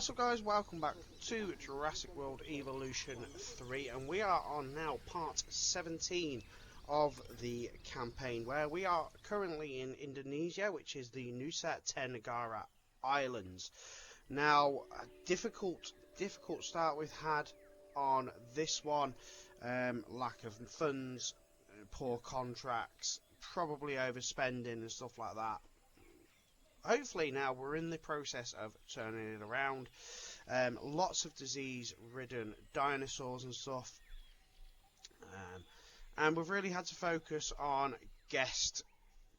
What's up guys, welcome back to Jurassic World Evolution 3, and we are on now part 17 of the campaign, where we are currently in Indonesia, which is the Nusa Tenggara Islands. Now, a difficult start we've had on this one, lack of funds, poor contracts, probably overspending and stuff like that. Hopefully now we're in the process of turning it around. Lots of disease-ridden dinosaurs and stuff, and we've really had to focus on guest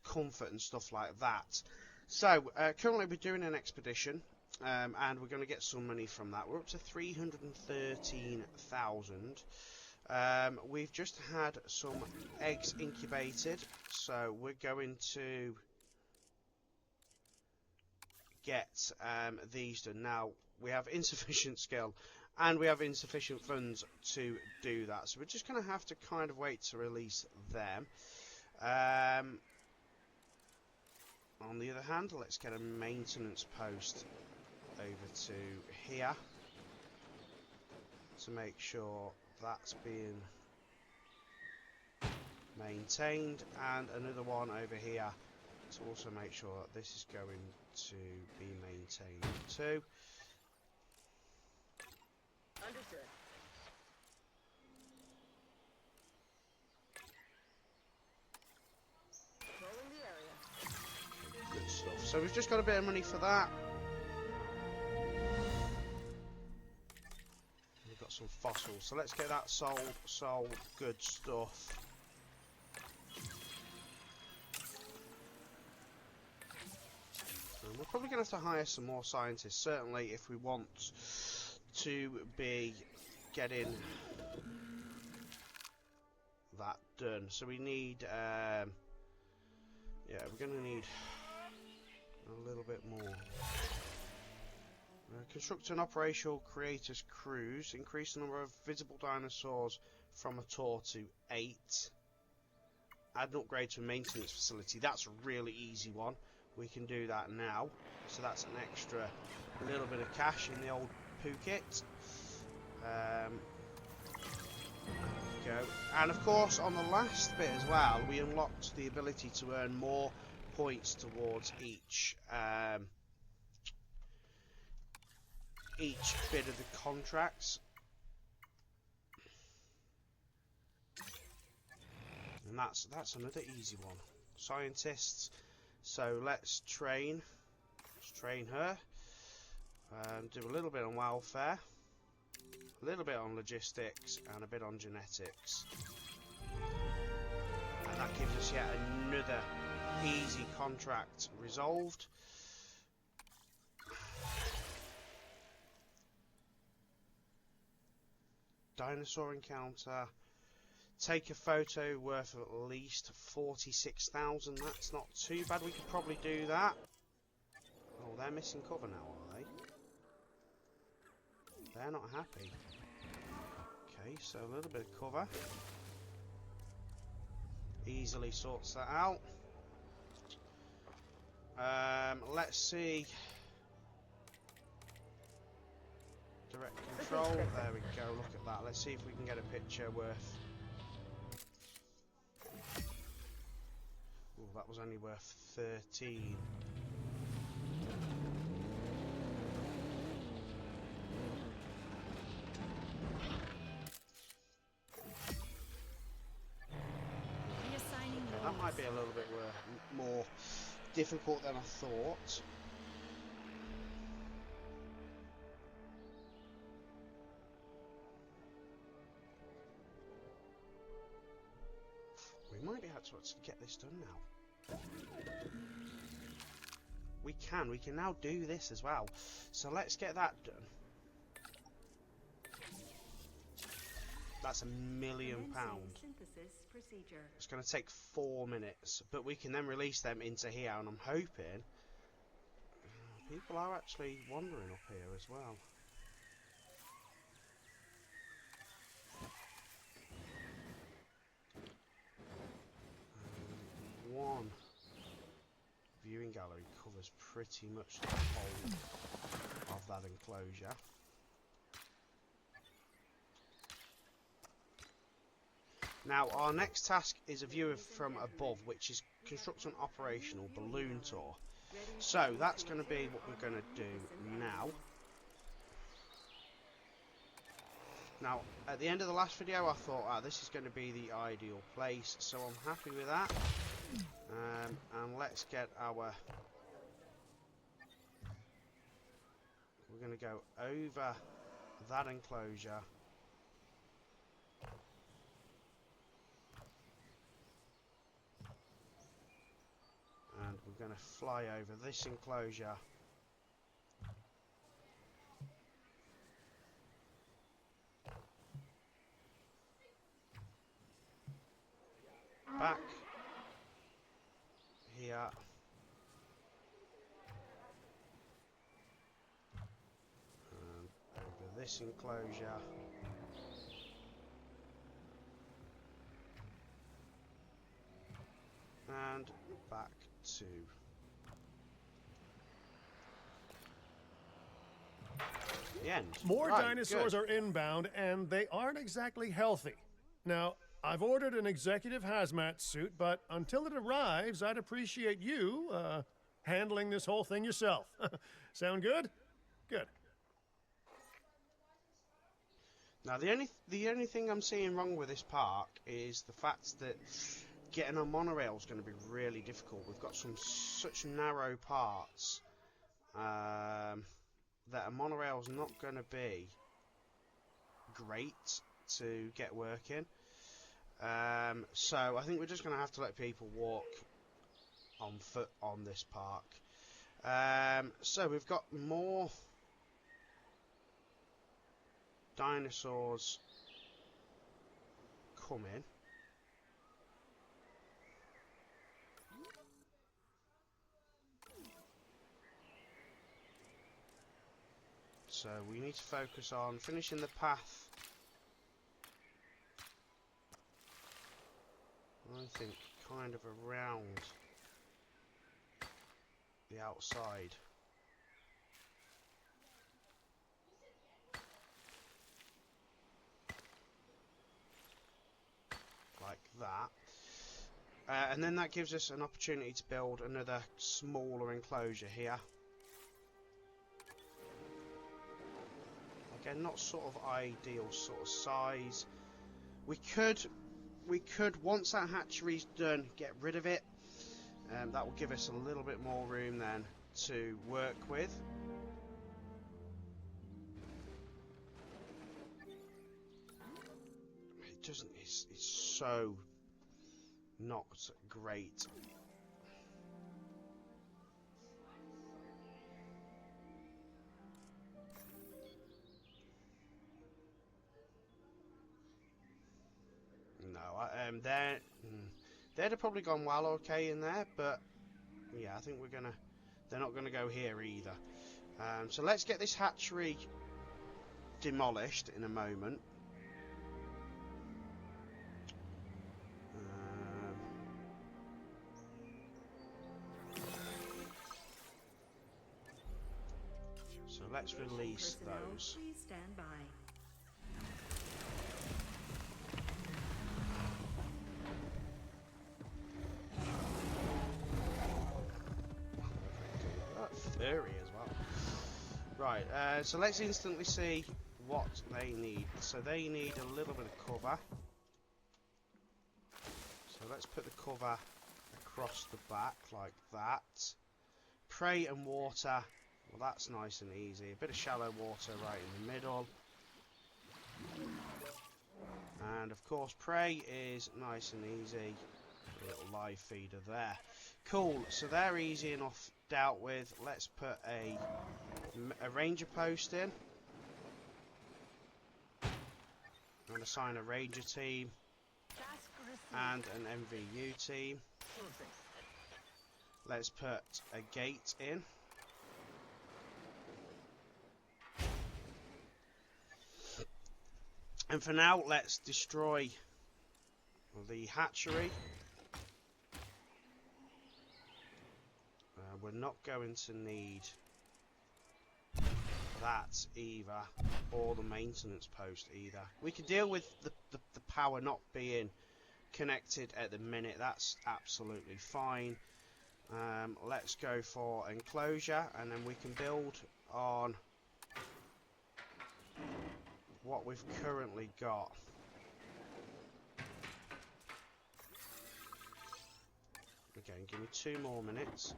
comfort and stuff like that. So currently we're doing an expedition, and we're going to get some money from that. We're up to 313,000. We've just had some eggs incubated, so we're going to get these done. Now, we have insufficient skill and we have insufficient funds to do that, so we're just going to have to kind of wait to release them. On the other hand, let's get a maintenance post over to here to make sure that's being maintained, and another one over here to also make sure that this is going to be maintained too. Understood. Controlling the area. Okay, good stuff. So we've just got a bit of money for that. We've got some fossils, so let's get that sold. Good stuff. We're probably going to have to hire some more scientists, certainly if we want to be getting that done. So we need, yeah, we're going to need a little bit more. Construct an operational creators cruise. Increase the number of visible dinosaurs from a tour to 8. Add an upgrade to a maintenance facility. That's a really easy one. We can do that now, so that's an extra little bit of cash in the old Phuket. Go. And of course, on the last bit as well, we unlocked the ability to earn more points towards each bit of the contracts, and that's another easy one. Scientists. So let's train her, do a little bit on welfare, a little bit on logistics, and a bit on genetics. And that gives us yet another easy contract resolved. Dinosaur encounter. Take a photo worth at least 46,000. That's not too bad. We could probably do that. Oh, they're missing cover now, are they? They're not happy. Okay, so a little bit of cover. Easily sorts that out. Let's see. Direct control. There we go. Look at that. Let's see if we can get a picture worth. Ooh, that was only worth 13. That might be a little bit more difficult than I thought. We might be able to get this done now. We can now do this as well. So let's get that done. That's £1 million. It's going to take 4 minutes, but we can then release them into here, and I'm hoping people are actually wandering up here as well. One viewing gallery covers pretty much the whole of of that enclosure. Now our next task is a view from above, which is construct an operational balloon tour. So that's going to be what we're going to do now. Now at the end of the last video I thought this is going to be the ideal place, so I'm happy with that. And let's get our... We're going to go over that enclosure. And we're going to fly over this enclosure. Back here. And over this enclosure. And back to the end. More right, dinosaurs good. are inbound, and they aren't exactly healthy. Now, I've ordered an executive hazmat suit, but until it arrives, I'd appreciate you, handling this whole thing yourself. Sound good? Good. Now, the only thing I'm seeing wrong with this park is the fact that getting a monorail is going to be really difficult. We've got such narrow parts that a monorail is not going to be great to get working. So I think we're just going to have to let people walk on foot on this park. So we've got more dinosaurs coming. So we need to focus on finishing the path. I think kind of around the outside. Like that. And then that gives us an opportunity to build another smaller enclosure here. Again, not sort of ideal sort of size. We could once that hatchery's done, get rid of it. That will give us a little bit more room then to work with. It doesn't. It's so not great. No, they'd have probably gone well okay in there, but yeah, I think they're not gonna go here either. So let's get this hatchery demolished in a moment. So let's release those. Please stand by. Furry as well. Right, so let's instantly see what they need. So they need a little bit of cover. So let's put the cover across the back like that. Prey and water, well that's nice and easy. A bit of shallow water right in the middle. And of course prey is nice and easy. A little live feeder there. Cool, so they're easy enough dealt with. Let's put a ranger post in and assign a ranger team and an MVU team. Let's put a gate in. And for now, let's destroy the hatchery. We're not going to need that either, or the maintenance post either. We can deal with the power not being connected at the minute. That's absolutely fine. Let's go for enclosure, and then we can build on what we've currently got. Okay, give me 2 more minutes.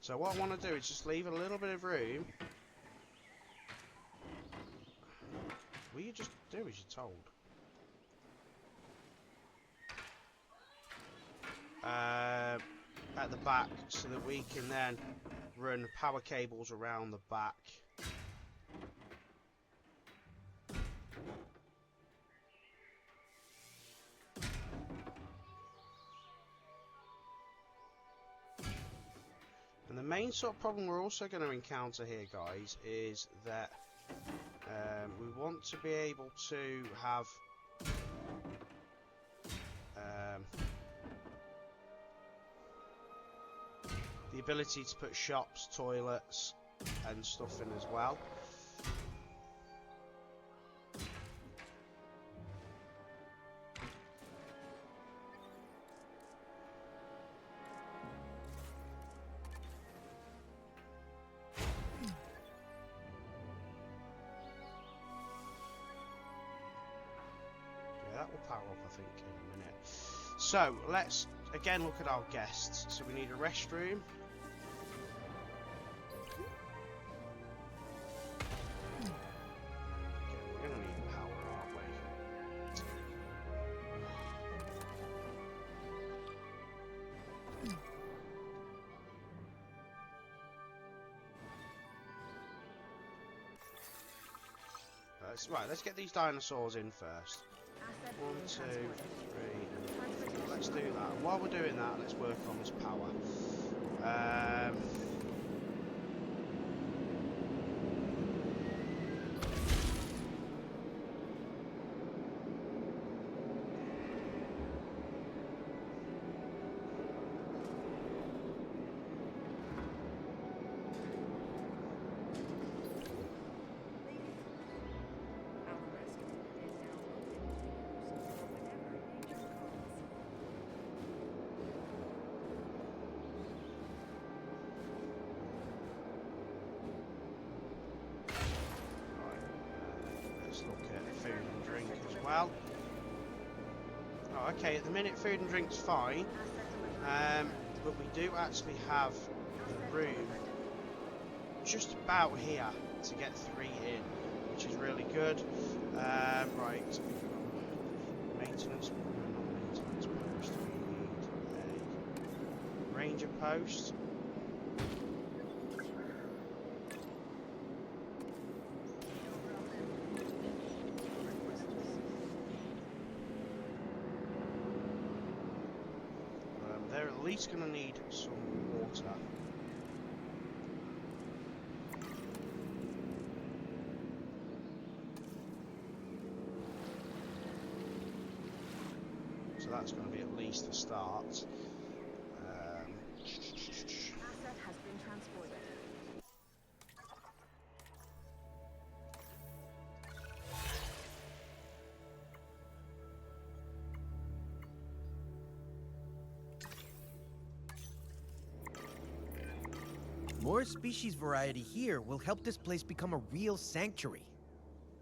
So what I want to do is just leave a little bit of room. Will you just do as you're told? At the back, so that we can then run power cables around the back. And the main sort of problem we're also going to encounter here, guys, is that we want to be able to have the ability to put shops, toilets, and stuff in as well. That will power up, I think, in a minute. So, let's again look at our guests. So we need a restroom. Okay, we're going to need power, aren't we? Let's get these dinosaurs in first. 1, 2, 3. Let's do that. While we're doing that, let's work on this power. Well, oh, okay, at the minute food and drink's fine, but we do actually have the room just about here to get 3 in, which is really good. Right, maintenance, not maintenance post, we need a ranger post. They're at least going to need some water. So that's going to be at least a start. Asset has been transported. More species variety here will help this place become a real sanctuary.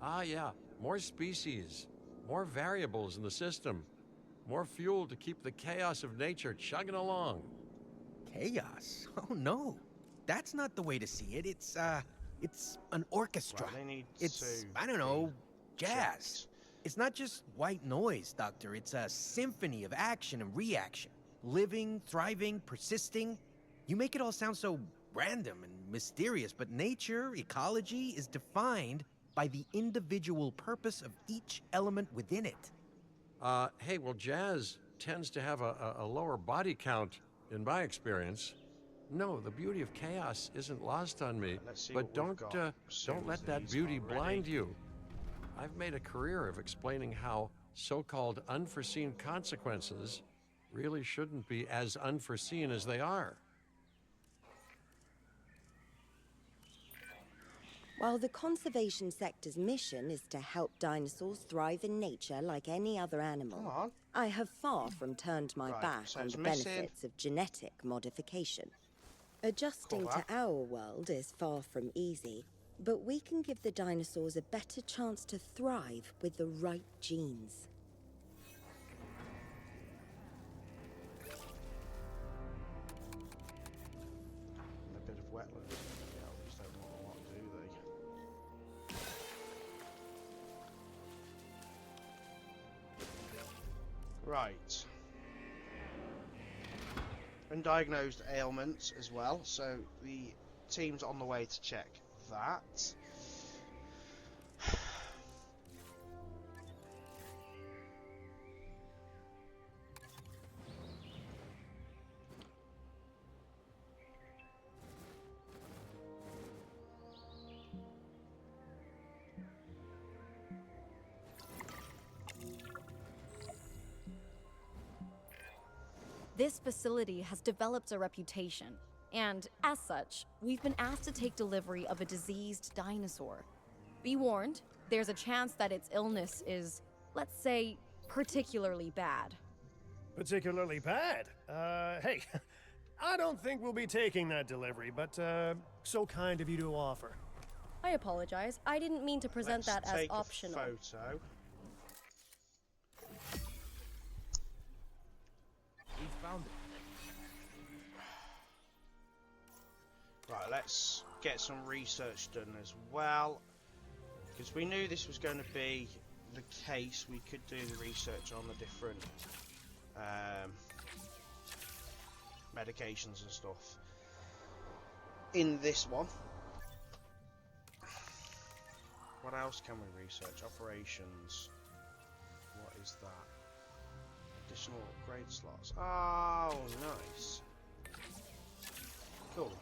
Ah, yeah. More species. More variables in the system. More fuel to keep the chaos of nature chugging along. Chaos? Oh no. That's not the way to see it. It's an orchestra. Right, they need It's, to I don't know, be jazz. checked. It's not just white noise, Doctor. It's a symphony of action and reaction. Living, thriving, persisting. You make it all sound so random and mysterious, but nature, ecology, is defined by the individual purpose of each element within it. Hey, well, Jazz tends to have a lower body count in my experience. No, the beauty of chaos isn't lost on me. Let's see But what we've got. don't let that These beauty already. blind you. I've made a career of explaining how so-called unforeseen consequences really shouldn't be as unforeseen as they are. While the conservation sector's mission is to help dinosaurs thrive in nature like any other animal, Come on. I have far from turned my Right, back so on it's the missing. benefits of genetic modification. Adjusting Cover. to our world is far from easy, but we can give the dinosaurs a better chance to thrive with the right genes. A bit of wetlands. Yeah, these don't want a lot, do they? Right. Undiagnosed ailments as well, so the team's on the way to check that. This facility has developed a reputation, and as such, we've been asked to take delivery of a diseased dinosaur. Be warned, there's a chance that its illness is, let's say, particularly bad. Particularly bad? Hey, I don't think we'll be taking that delivery, but, so kind of you to offer. I apologize. I didn't mean to present Let's that as take optional. a photo. We found it. Right, let's get some research done as well. Because we knew this was going to be the case, we could do the research on the different medications and stuff in this one. What else can we research? Operations. What is that? Additional upgrade slots. Oh, nice. Cool.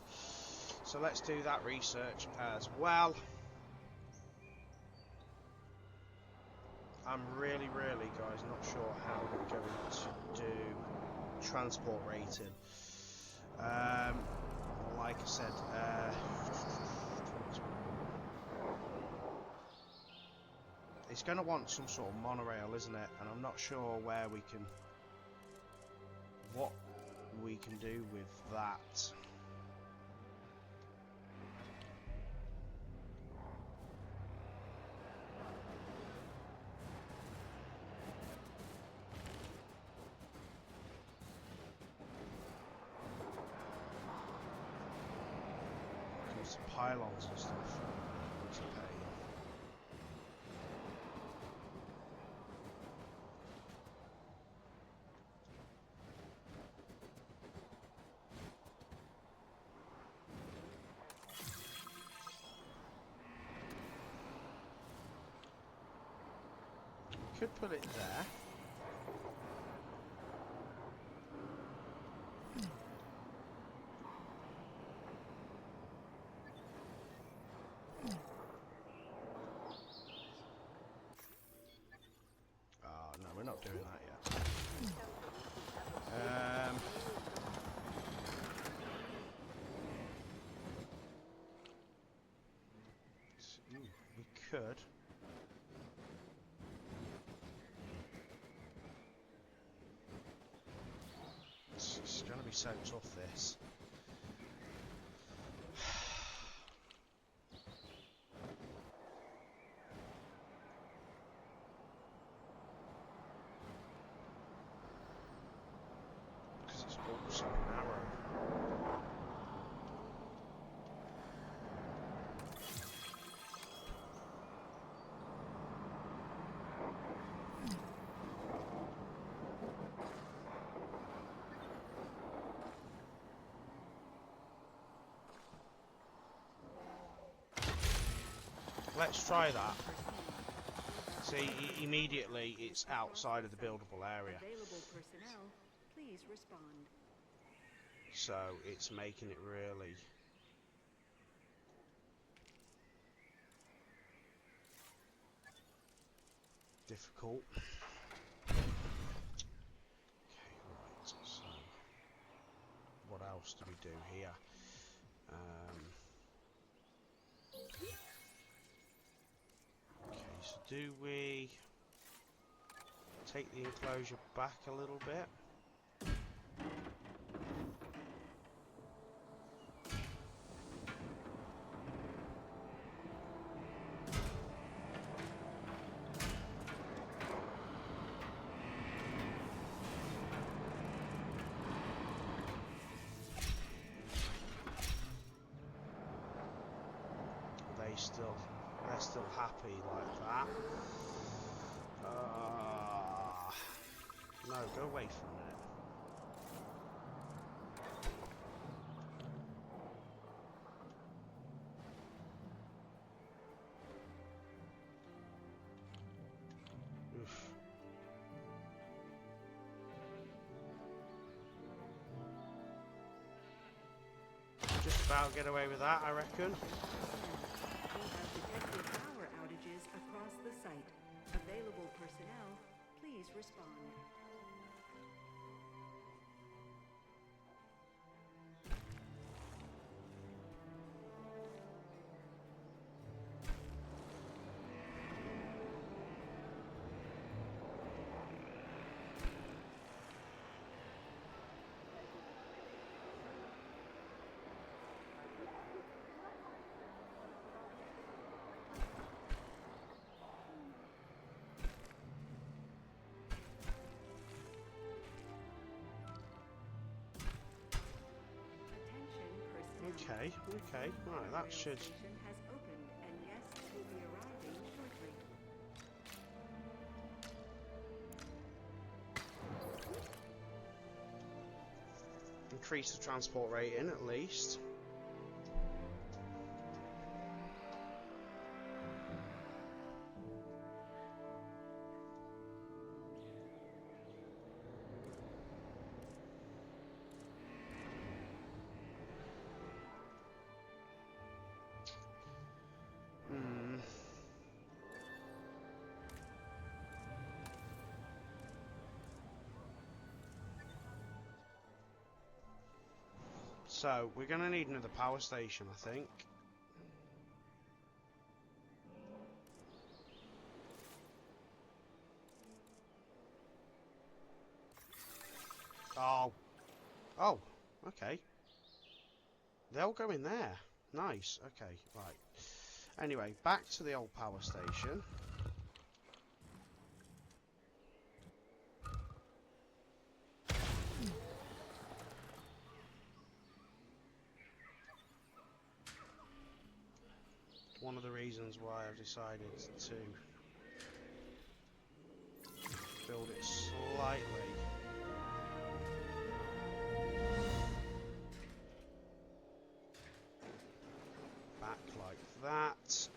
So let's do that research as well. I'm really, guys, not sure how we're going to do transport rating. Like I said, it's going to want some sort of monorail, isn't it? And I'm not sure where we can, what we can do with that. Some pylons and stuff. It's a pain. We could put it there. No, we're not doing that yet. We could. It's going to be so tough, this. Because it's all so narrow. Let's try that. See, immediately it's outside of the buildable area. Available personnel, please respond. So it's making it really difficult. Okay, right, so what else do we do here? Okay, so do we take the enclosure back a little bit? They're still happy like that. No, go away from there. Oof. Just about get away with that, I reckon. Power outages across the site. Available personnel, please respond. Okay, right, that should... Station has opened and guests will be arriving shortly. increase the transport rating at least. So, we're going to need another power station, I think. Oh. Oh, okay. They'll go in there. Nice, okay, right. Anyway, back to the old power station. One of the reasons why I've decided to build it slightly back like that.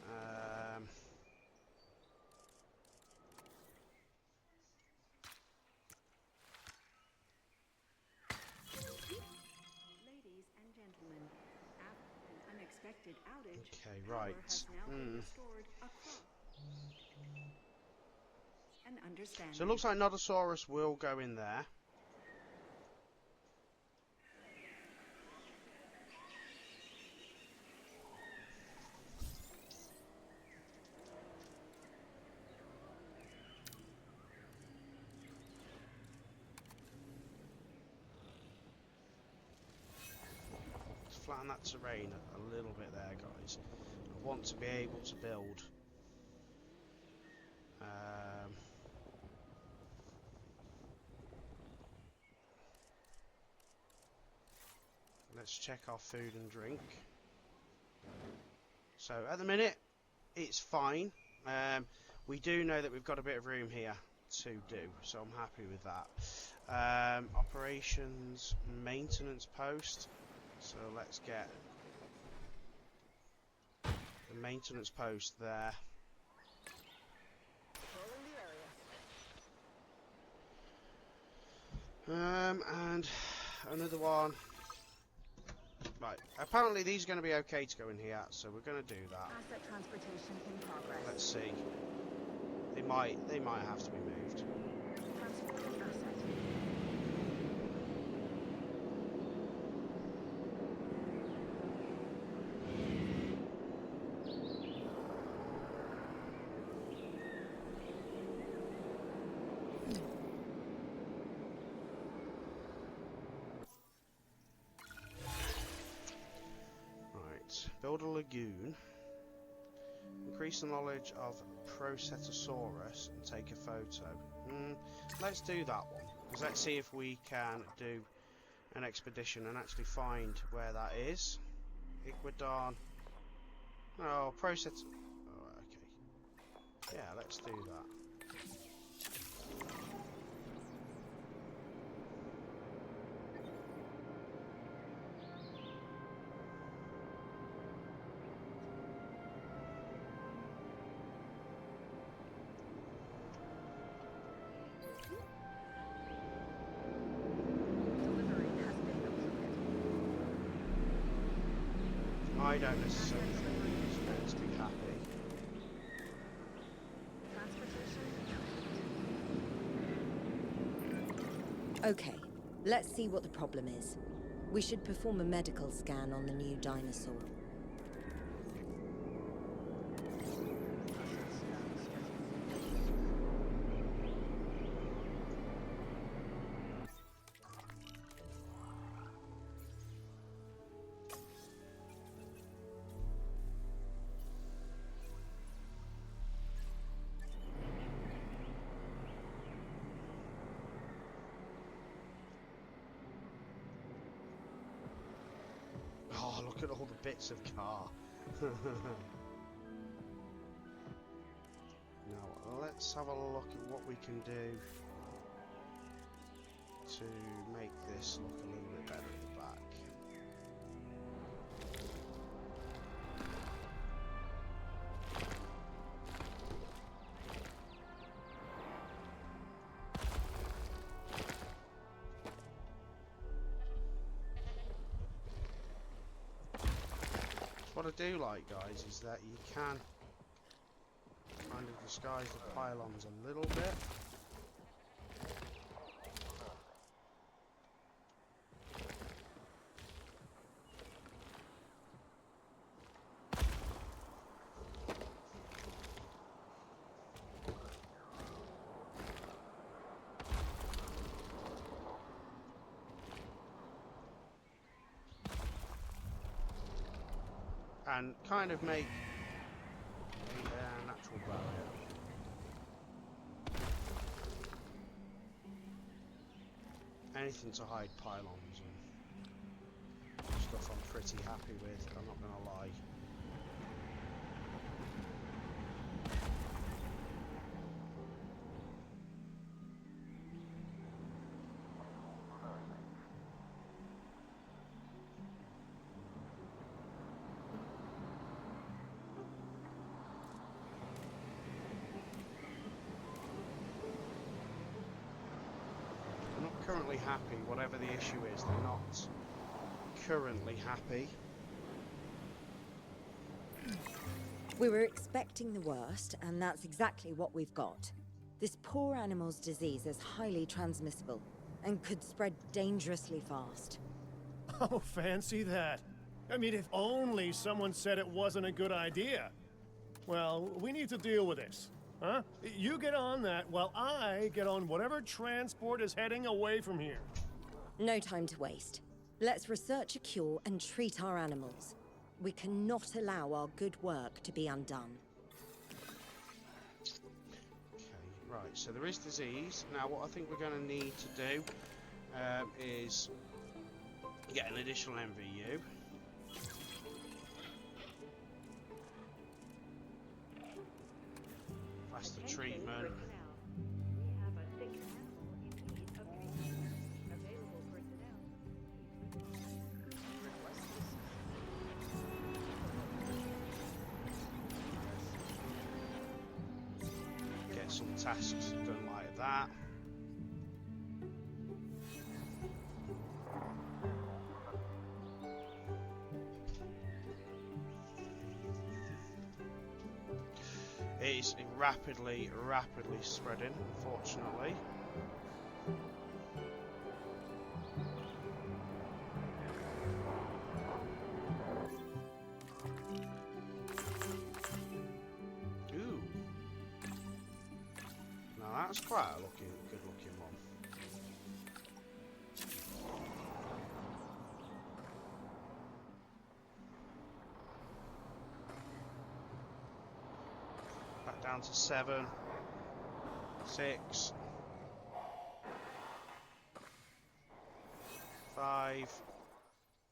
Ladies and gentlemen, after an unexpected outage, Okay, power right. has now been restored across an understanding. So it looks like Nodosaurus will go in there. Let's flatten that terrain a little bit there, guys. I want to be able to build. Let's check our food and drink. So at the minute, it's fine. We do know that we've got a bit of room here to do, so I'm happy with that. Operations maintenance post. So let's get the maintenance post there. And another one. Right, apparently these are going to be okay to go in here, so we're going to do that. Asset transportation in progress. Let's see. They might have to be moved. Transporting asset. Right, build a lagoon. Increase the knowledge of Procetosaurus and take a photo. Let's do that one. 'Cause let's see if we can do an expedition and actually find where that is. Ecuador. Oh, Procet. Oh, okay. Yeah, let's do that. Delivery has been completed. I don't necessarily think he's going to be happy. Transportation complete. Okay, let's see what the problem is. We should perform a medical scan on the new dinosaur. Oh, look at all the bits of car. Now, let's have a look at what we can do to make this look a little bit better at the back. What I do like, guys, is that you can kind of disguise the pylons a little bit. And kind of make a natural barrier. Anything to hide pylons and stuff I'm pretty happy with, I'm not going to lie. Currently happy, whatever the issue is, they're not currently happy. We were expecting the worst, and that's exactly what we've got. This poor animal's disease is highly transmissible and could spread dangerously fast. Oh, fancy that. I mean, if only someone said it wasn't a good idea. Well, we need to deal with this. Huh? You get on that while I get on whatever transport is heading away from here. No time to waste. Let's research a cure and treat our animals. We cannot allow our good work to be undone. Okay, right, so there is disease. Now what I think we're going to need to do is get an additional MVU. Faster treatment. We have a sick animal in need of treatment. Available personnel. Get some tasks done like that. It is rapidly spreading, unfortunately. Ooh. Now that's quite a good looking one. Back down to 7, 6, 5.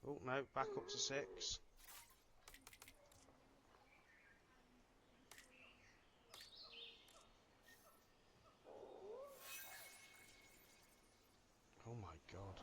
Oh no, back up to 6. Oh my god.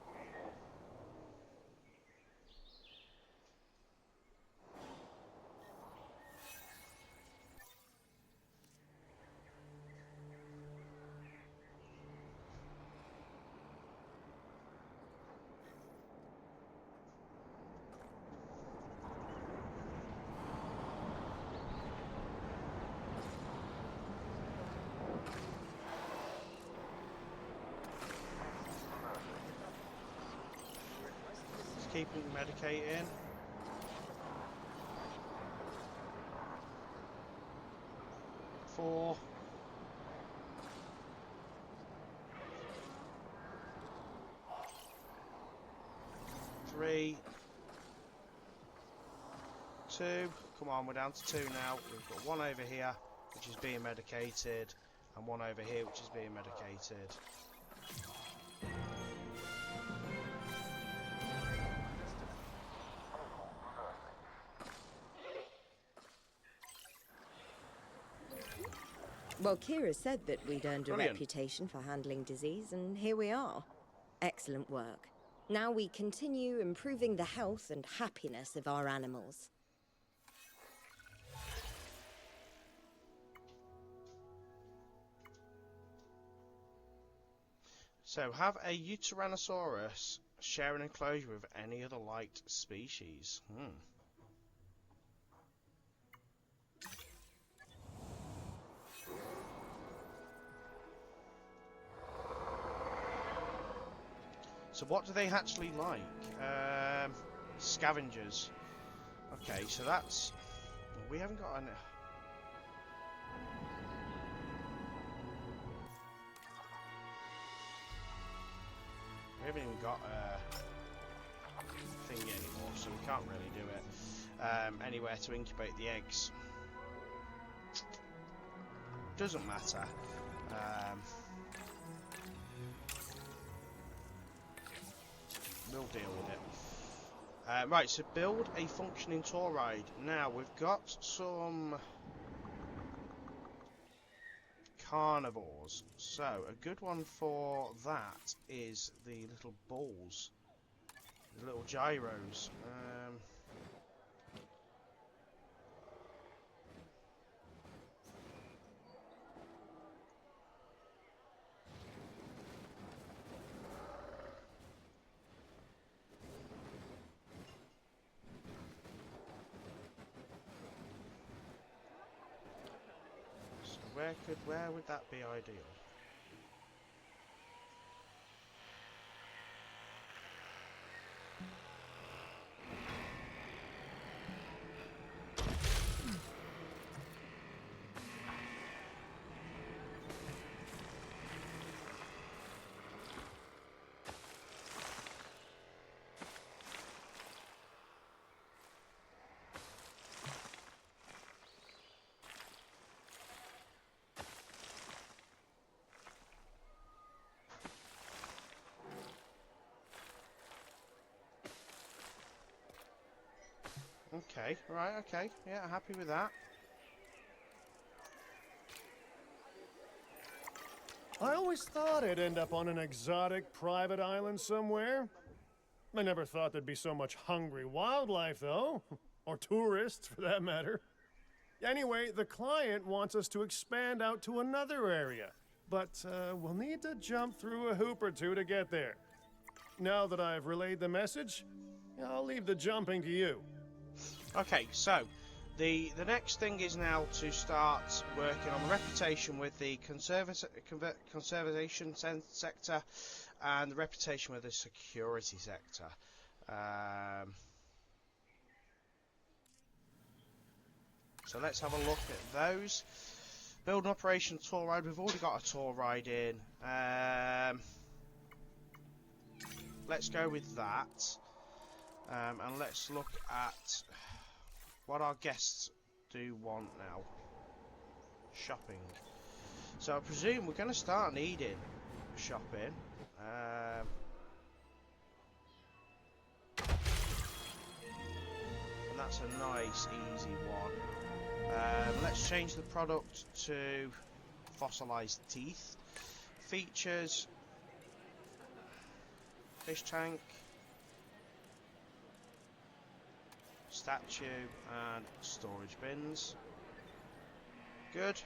Just keeping medicating. Four. 3, 2. Come on, we're down to 2 now. We've got one over here, which is being medicated, and one over here, which is being medicated. Well, Kira said that we'd earned a Brilliant. reputation for handling disease, and here we are. Excellent work. Now we continue improving the health and happiness of our animals. So, have a Tyrannosaurus share an enclosure with any other light species? So what do they actually like? Scavengers. Okay, so that's... Well, we haven't got any... We haven't even got a thing anymore, so we can't really do it. Anywhere to incubate the eggs. Doesn't matter. We'll deal with it. Right, so build a functioning tour ride. Now, we've got some carnivores. So, a good one for that is the little balls. The little gyros. Where would that be ideal? Okay, right, okay. Yeah, happy with that. I always thought I'd end up on an exotic private island somewhere. I never thought there'd be so much hungry wildlife, though. Or tourists, for that matter. Anyway, the client wants us to expand out to another area. But we'll need to jump through a hoop or two to get there. Now that I've relayed the message, I'll leave the jumping to you. Okay, so The next thing is now to start working on the reputation with the conservation sector and the reputation with the security sector. So let's have a look at those. Build an operation tour ride. We've already got a tour ride in. Let's go with that. And let's look at what our guests do want now. Shopping. So I presume we're going to start needing shopping. And that's a nice, easy one. Let's change the product to fossilized teeth. Features. Fish tank. Statue and storage bins. Good.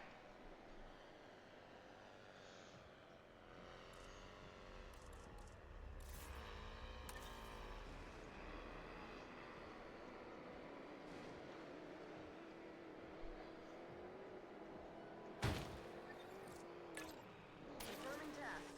Confirming task.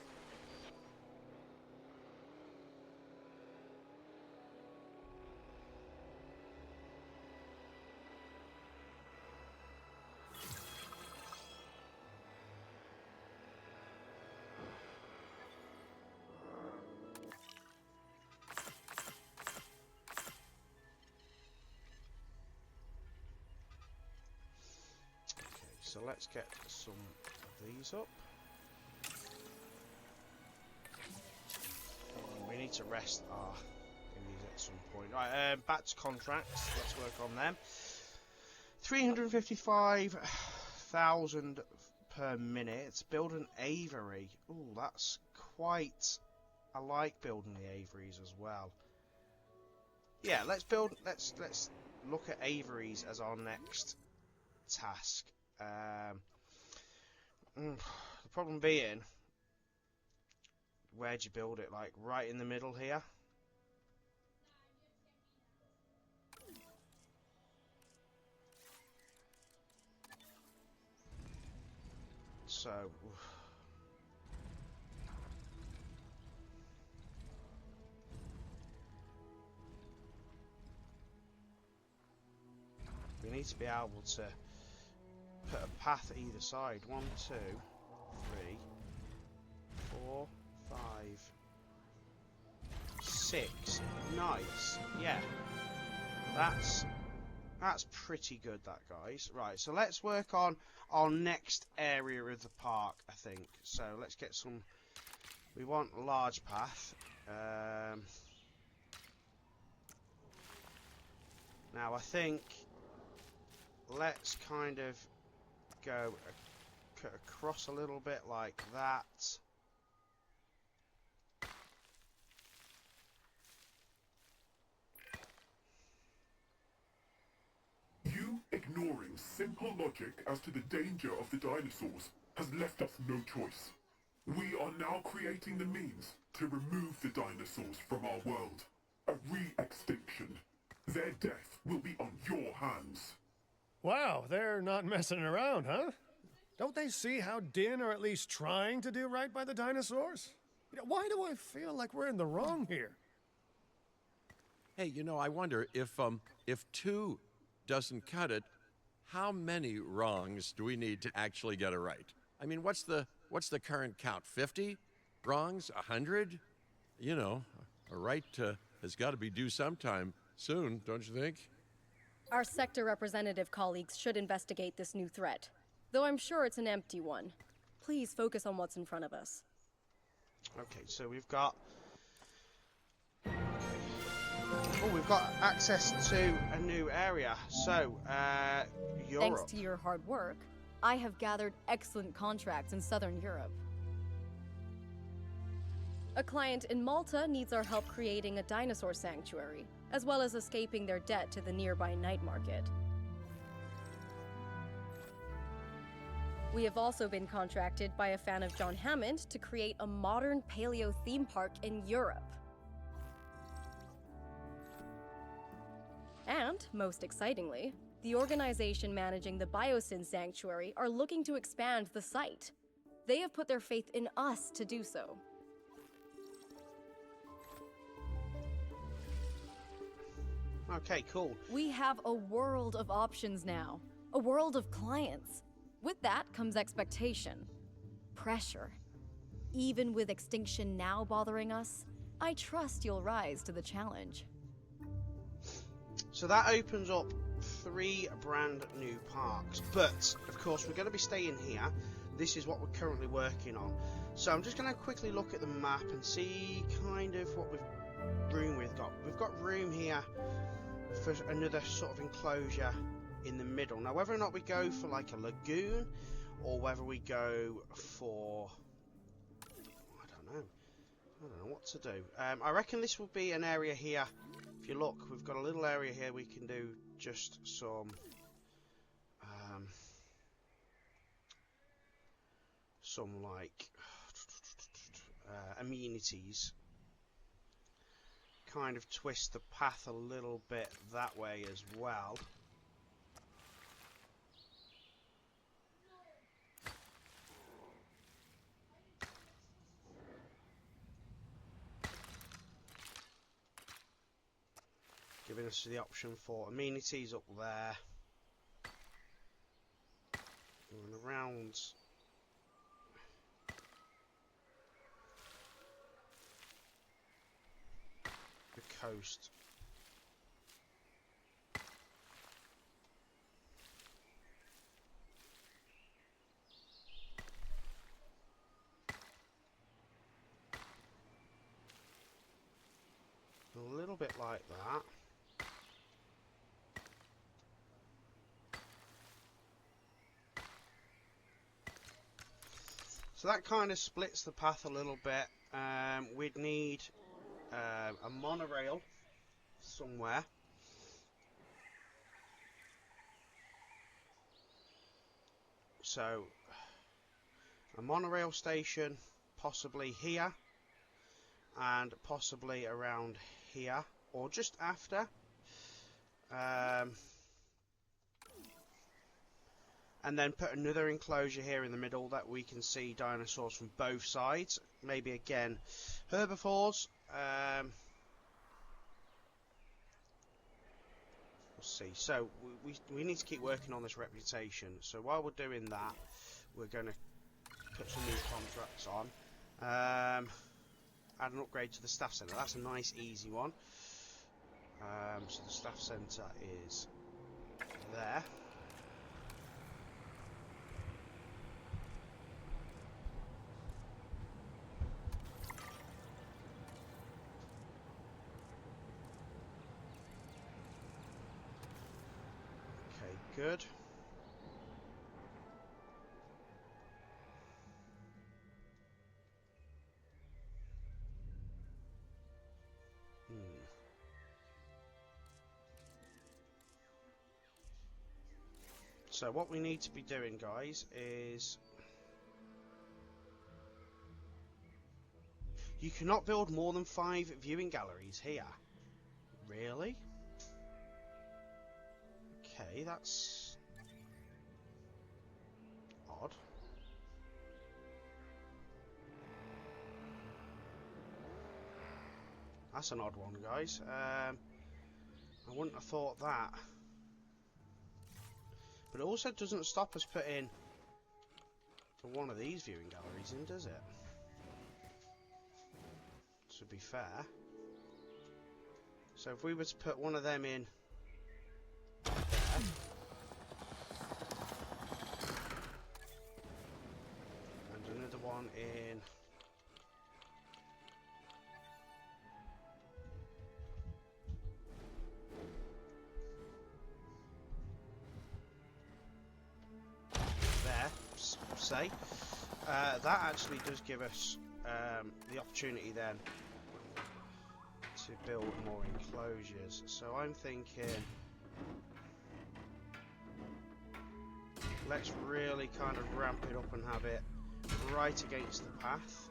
So let's get some of these up. We need to rest our thingies at some point. Right, back to contracts. Let's work on them. 355,000 per minute. Build an aviary. Ooh, that's quite. I like building the aviaries as well. Yeah, let's build. Let's look at aviaries as our next task. The problem being, where'd you build it? Like right in the middle here? So we need to be able to put a path either side. 1, 2, 3, 4, 5, 6. Nice. Yeah. That's pretty good, that, guys. Right, so let's work on our next area of the park, I think. So let's get some. We want a large path. Now I think let's kind of go cut across a little bit like that. You ignoring simple logic as to the danger of the dinosaurs has left us no choice. We are now creating the means to remove the dinosaurs from our world. A re-extinction. Their death will be on your hands. Wow, they're not messing around, huh? Don't they see how Din are at least trying to do right by the dinosaurs? You know, why do I feel like we're in the wrong here? Hey, you know, I wonder if 2 doesn't cut it, how many wrongs do we need to actually get it right? I mean, what's the current count? 50 wrongs? 100? You know, a right has got to be due sometime soon, don't you think? Our sector representative colleagues should investigate this new threat, though I'm sure it's an empty one. Please focus on what's in front of us. Okay, so we've got. Oh, we've got access to a new area. So, Europe. Thanks to your hard work, I have gathered excellent contracts in Southern Europe. A client in Malta needs our help creating a dinosaur sanctuary, as well as escaping their debt to the nearby night market. We have also been contracted by a fan of John Hammond to create a modern paleo theme park in Europe. And, most excitingly, The organization managing the Biosyn Sanctuary are looking to expand the site. They have put their faith in us to do so. Okay, cool. We have a world of options now, a world of clients. With that comes expectation, pressure. Even with extinction now bothering us, I trust you'll rise to the challenge. So that opens up 3 brand new parks, but of course we're going to be staying here. This is what we're currently working on. So I'm just going to quickly look at the map and see kind of what room we've got. We've got room here for another sort of enclosure in the middle. Now whether or not we go for like a lagoon or whether we go for, I don't know what to do. I reckon this will be an area here. If you look, we've got a little area here we can do just some like amenities. Kind of twist the path a little bit that way as well. Giving us the option for amenities up there. And around the coast. A little bit like that. So that kind of splits the path a little bit. We'd need a monorail somewhere. So a monorail station possibly here and possibly around here or just after. And then put another enclosure here in the middle that we can see dinosaurs from both sides. Maybe again herbivores. We'll see. So we need to keep working on this reputation. So while we're doing that, we're going to put some new contracts on. Add an upgrade to the staff centre. That's a nice easy one. So the staff centre is there. Good. So what we need to be doing, guys, is you cannot build more than 5 viewing galleries here. Really? Okay, that's odd. That's an odd one, guys. I wouldn't have thought that. But it also doesn't stop us putting one of these viewing galleries in, does it? To be fair. So if we were to put one of them in there, and another one in there, say, that actually does give us the opportunity then to build more enclosures. So I'm thinking, let's really kind of ramp it up and have it right against the path.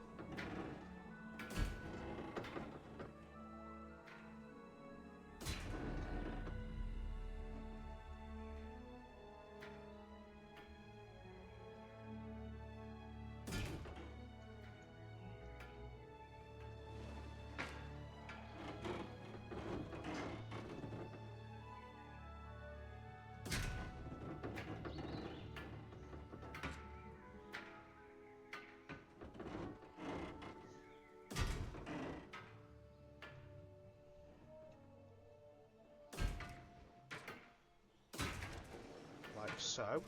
So,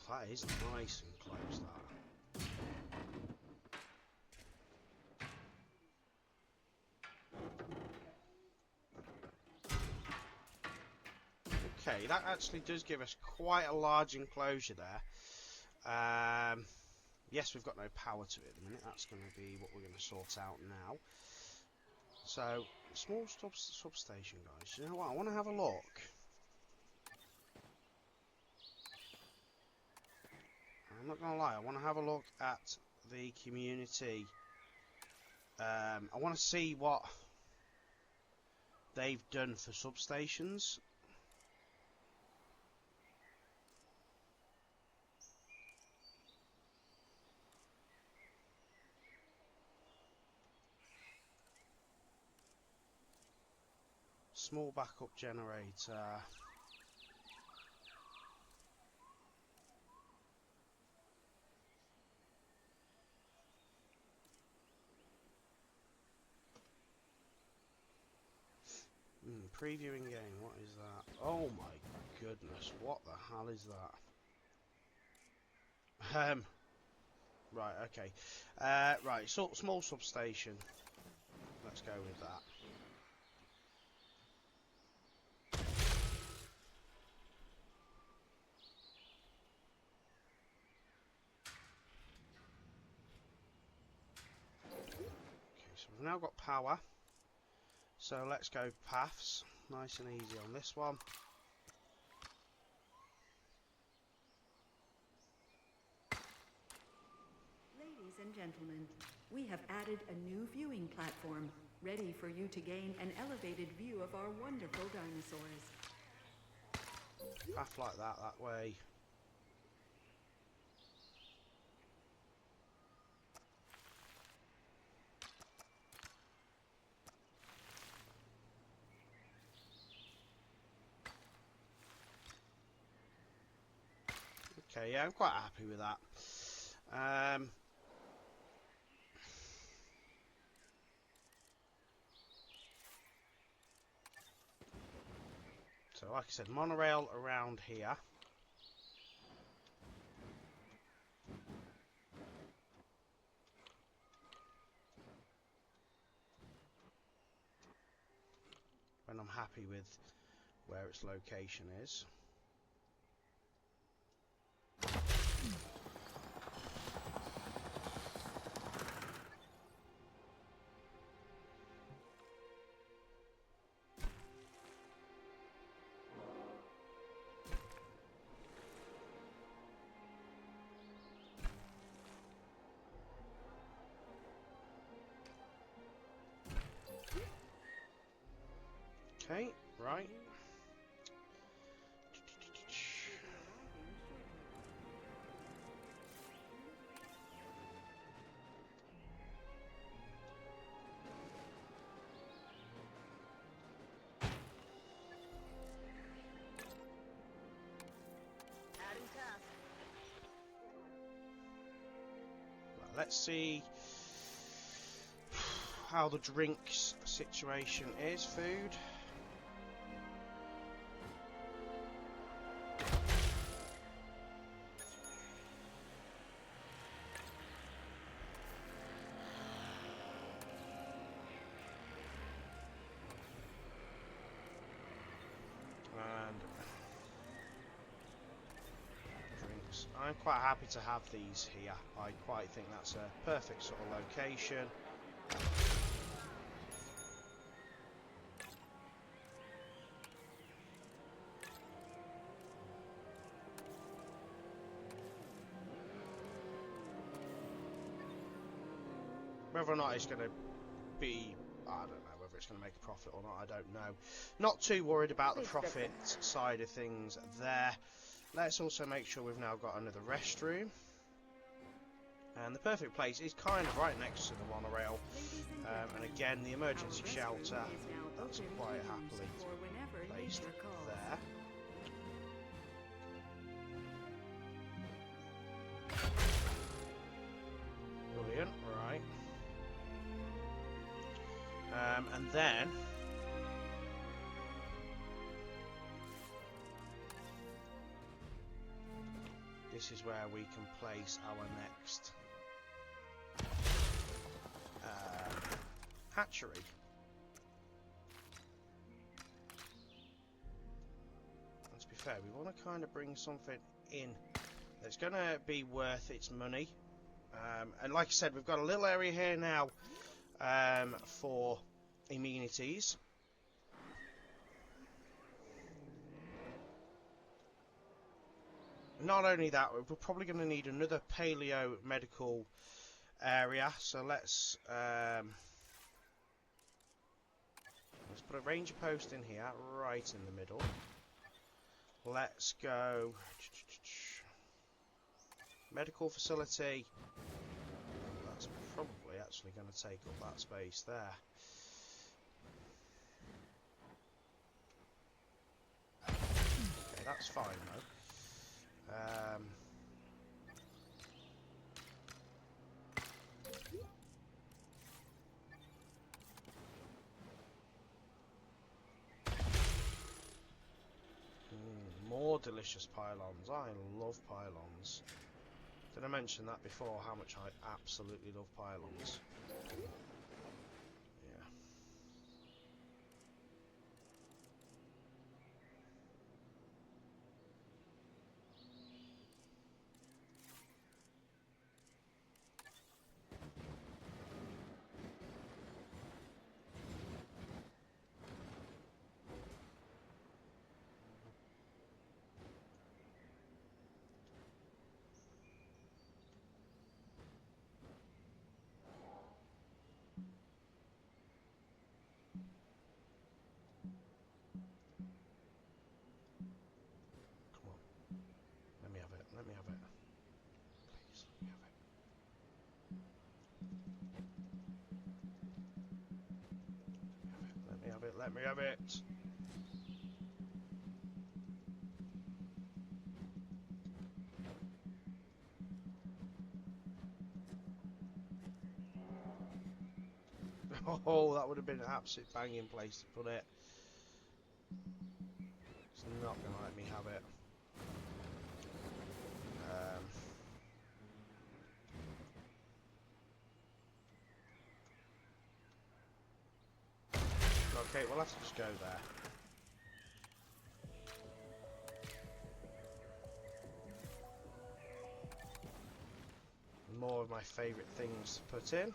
that is nice and close, that. Okay, that actually does give us quite a large enclosure there. Yes, we've got no power to it at the minute. That's going to be what we're going to sort out now. So, small substation, guys. You know what? I want to have a look. I'm not going to lie. I want to have a look at the community. I want to see what they've done for substations. Small backup generator. Previewing game, what is that? Oh my goodness, what the hell is that? Right, okay. Right, small substation. Let's go with that. Okay, so we've now got power. So let's go paths. Nice and easy on this one. Ladies and gentlemen, we have added a new viewing platform, ready for you to gain an elevated view of our wonderful dinosaurs. Path like that way. Okay, yeah, I'm quite happy with that. So, like I said, monorail around here. When I'm happy with where its location is. Okay, right. Right, let's see how the drinks situation is. Food. I'm quite happy to have these here. I quite think that's a perfect sort of location. Whether or not it's going to be, I don't know, whether it's going to make a profit or not, I don't know. Not too worried about the profit side of things there. Let's also make sure we've now got another restroom. And the perfect place is kind of right next to the monorail. And again, the emergency shelter, that's quite happily placed there. And then this is where we can place our next hatchery. And to be fair, we want to kind of bring something in that's going to be worth its money. And like I said, we've got a little area here now for amenities. Not only that, we're probably going to need another paleo medical area. So let's put a ranger post in here, right in the middle. Let's go medical facility. That's probably actually going to take up that space there. Okay, that's fine though. More delicious pylons. I love pylons. Did I mention that before, how much I absolutely love pylons? Yeah. Let me have it. Please, let me have it. Let me have it. Oh, that would have been an absolute banging place to put it. It's not going to let me have it. Okay, we'll have to just go there. More of my favourite things to put in.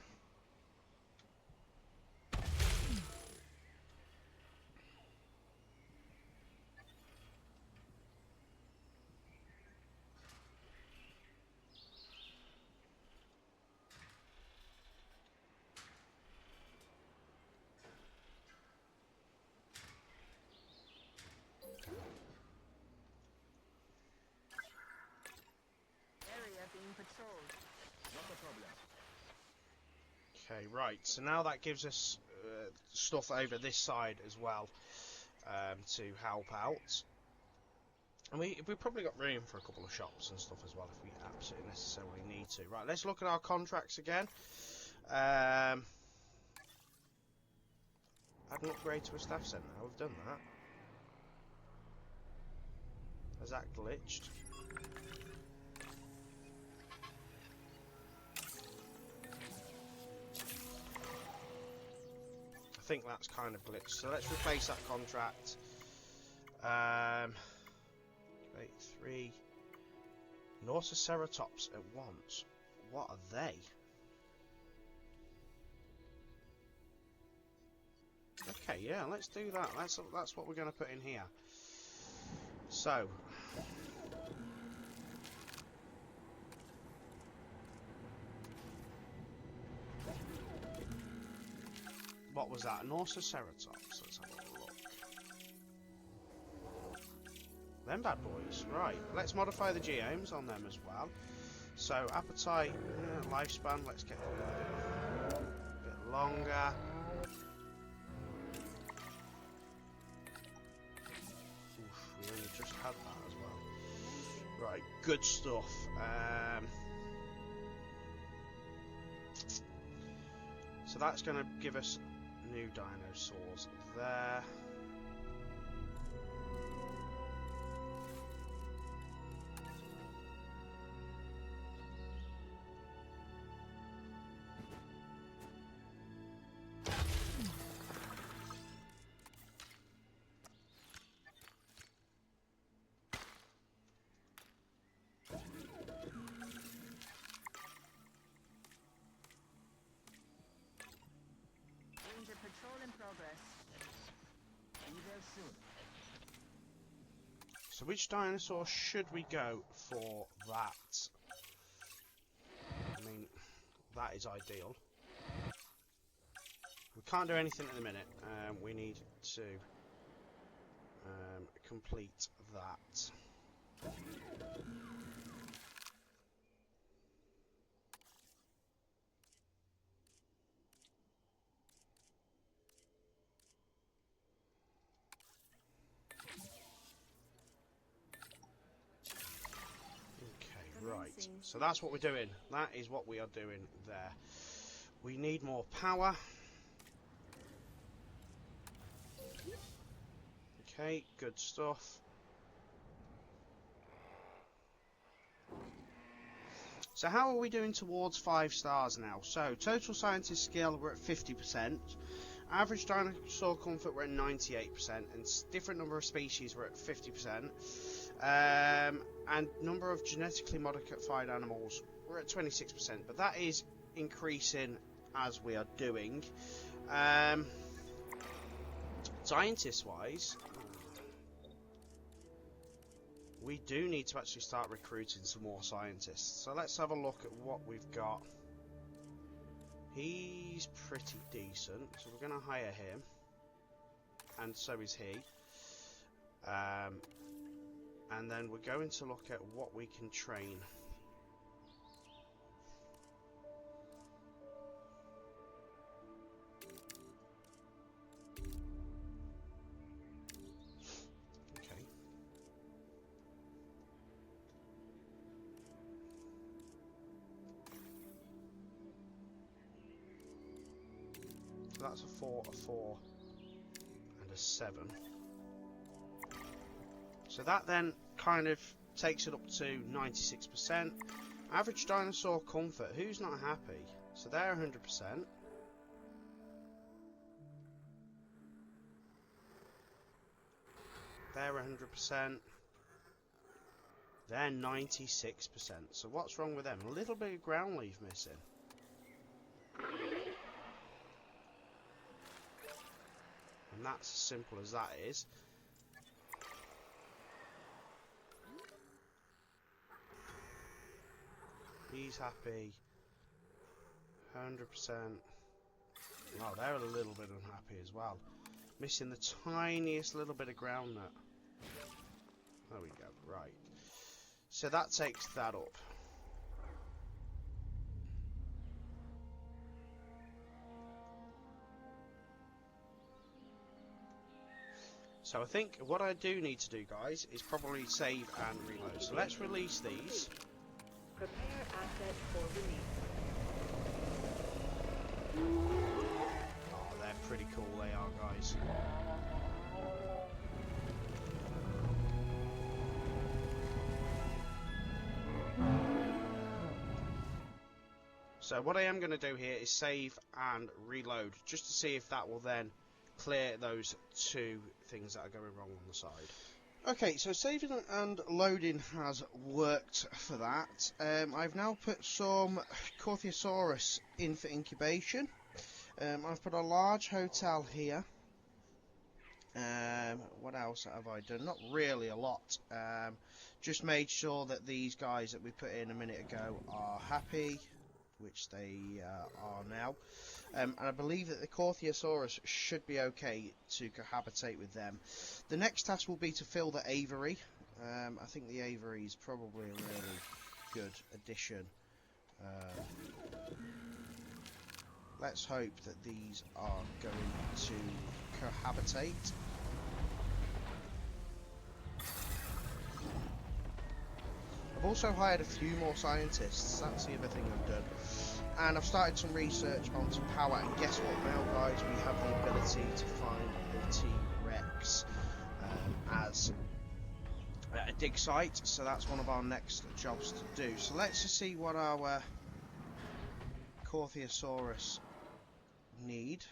Okay, right, so now that gives us stuff over this side as well to help out. And we've probably got room for a couple of shops and stuff as well if we absolutely necessarily need to. Right, let's look at our contracts again. Add an upgrade to a staff centre. We've done that. Has that glitched? I think that's kind of glitched. So let's replace that contract. Wait, 3 Nusa Ceratops at once. What are they? Okay, yeah, let's do that. That's what we're going to put in here. So, what was that? Nusa Ceratops. Let's have a look. Them bad boys. Right, let's modify the geomes on them as well. So, appetite, lifespan, let's get a bit longer. We only just had that as well. Right, good stuff. So that's going to give us new dinosaurs there. Ranger patrol in progress. Be there soon. So which dinosaur should we go for that? I mean, that is ideal. We can't do anything at the minute. We need to complete that. Right, so that's what we're doing. That is what we are doing there. We need more power. Okay, good stuff. So how are we doing towards 5 stars now? So total scientist skill, we're at 50%. Average dinosaur comfort, we're at 98%. And different number of species, we're at 50%. And number of genetically modified animals, we're at 26%, but that is increasing as we are doing. Scientist-wise, we do need to actually start recruiting some more scientists. So let's have a look at what we've got. He's pretty decent, so we're going to hire him, and so is he. And then we're going to look at what we can train. Okay. So that's a 4, a 4, and a 7. So that then kind of takes it up to 96%. Average dinosaur comfort, who's not happy? So they're 100%. They're 100%. They're 96%. So what's wrong with them? A little bit of ground leaf missing. And that's as simple as that is. He's happy. 100%. Oh, they're a little bit unhappy as well. Missing the tiniest little bit of ground nut. There we go. Right. So that takes that up. So I think what I do need to do, guys, is probably save and reload. So let's release these. Prepare assets for release. Oh, they're pretty cool, they are, guys. So what I am going to do here is save and reload, just to see if that will then clear those two things that are going wrong on the side. Okay, so saving and loading has worked for that. I've now put some Cortiosaurus in for incubation. I've put a large hotel here. What else have I done? Not really a lot. Just made sure that these guys that we put in a minute ago are happy, which they are now. And I believe that the Cortiosaurus should be okay to cohabitate with them. The next task will be to fill the aviary. I think the aviary is probably a really good addition. Let's hope that these are going to cohabitate. I've also hired a few more scientists. That's the other thing I've done. And I've started some research onto power, and guess what now, guys? We have the ability to find the T-Rex as a dig site, so that's one of our next jobs to do. So let's just see what our Cortheosaurus need.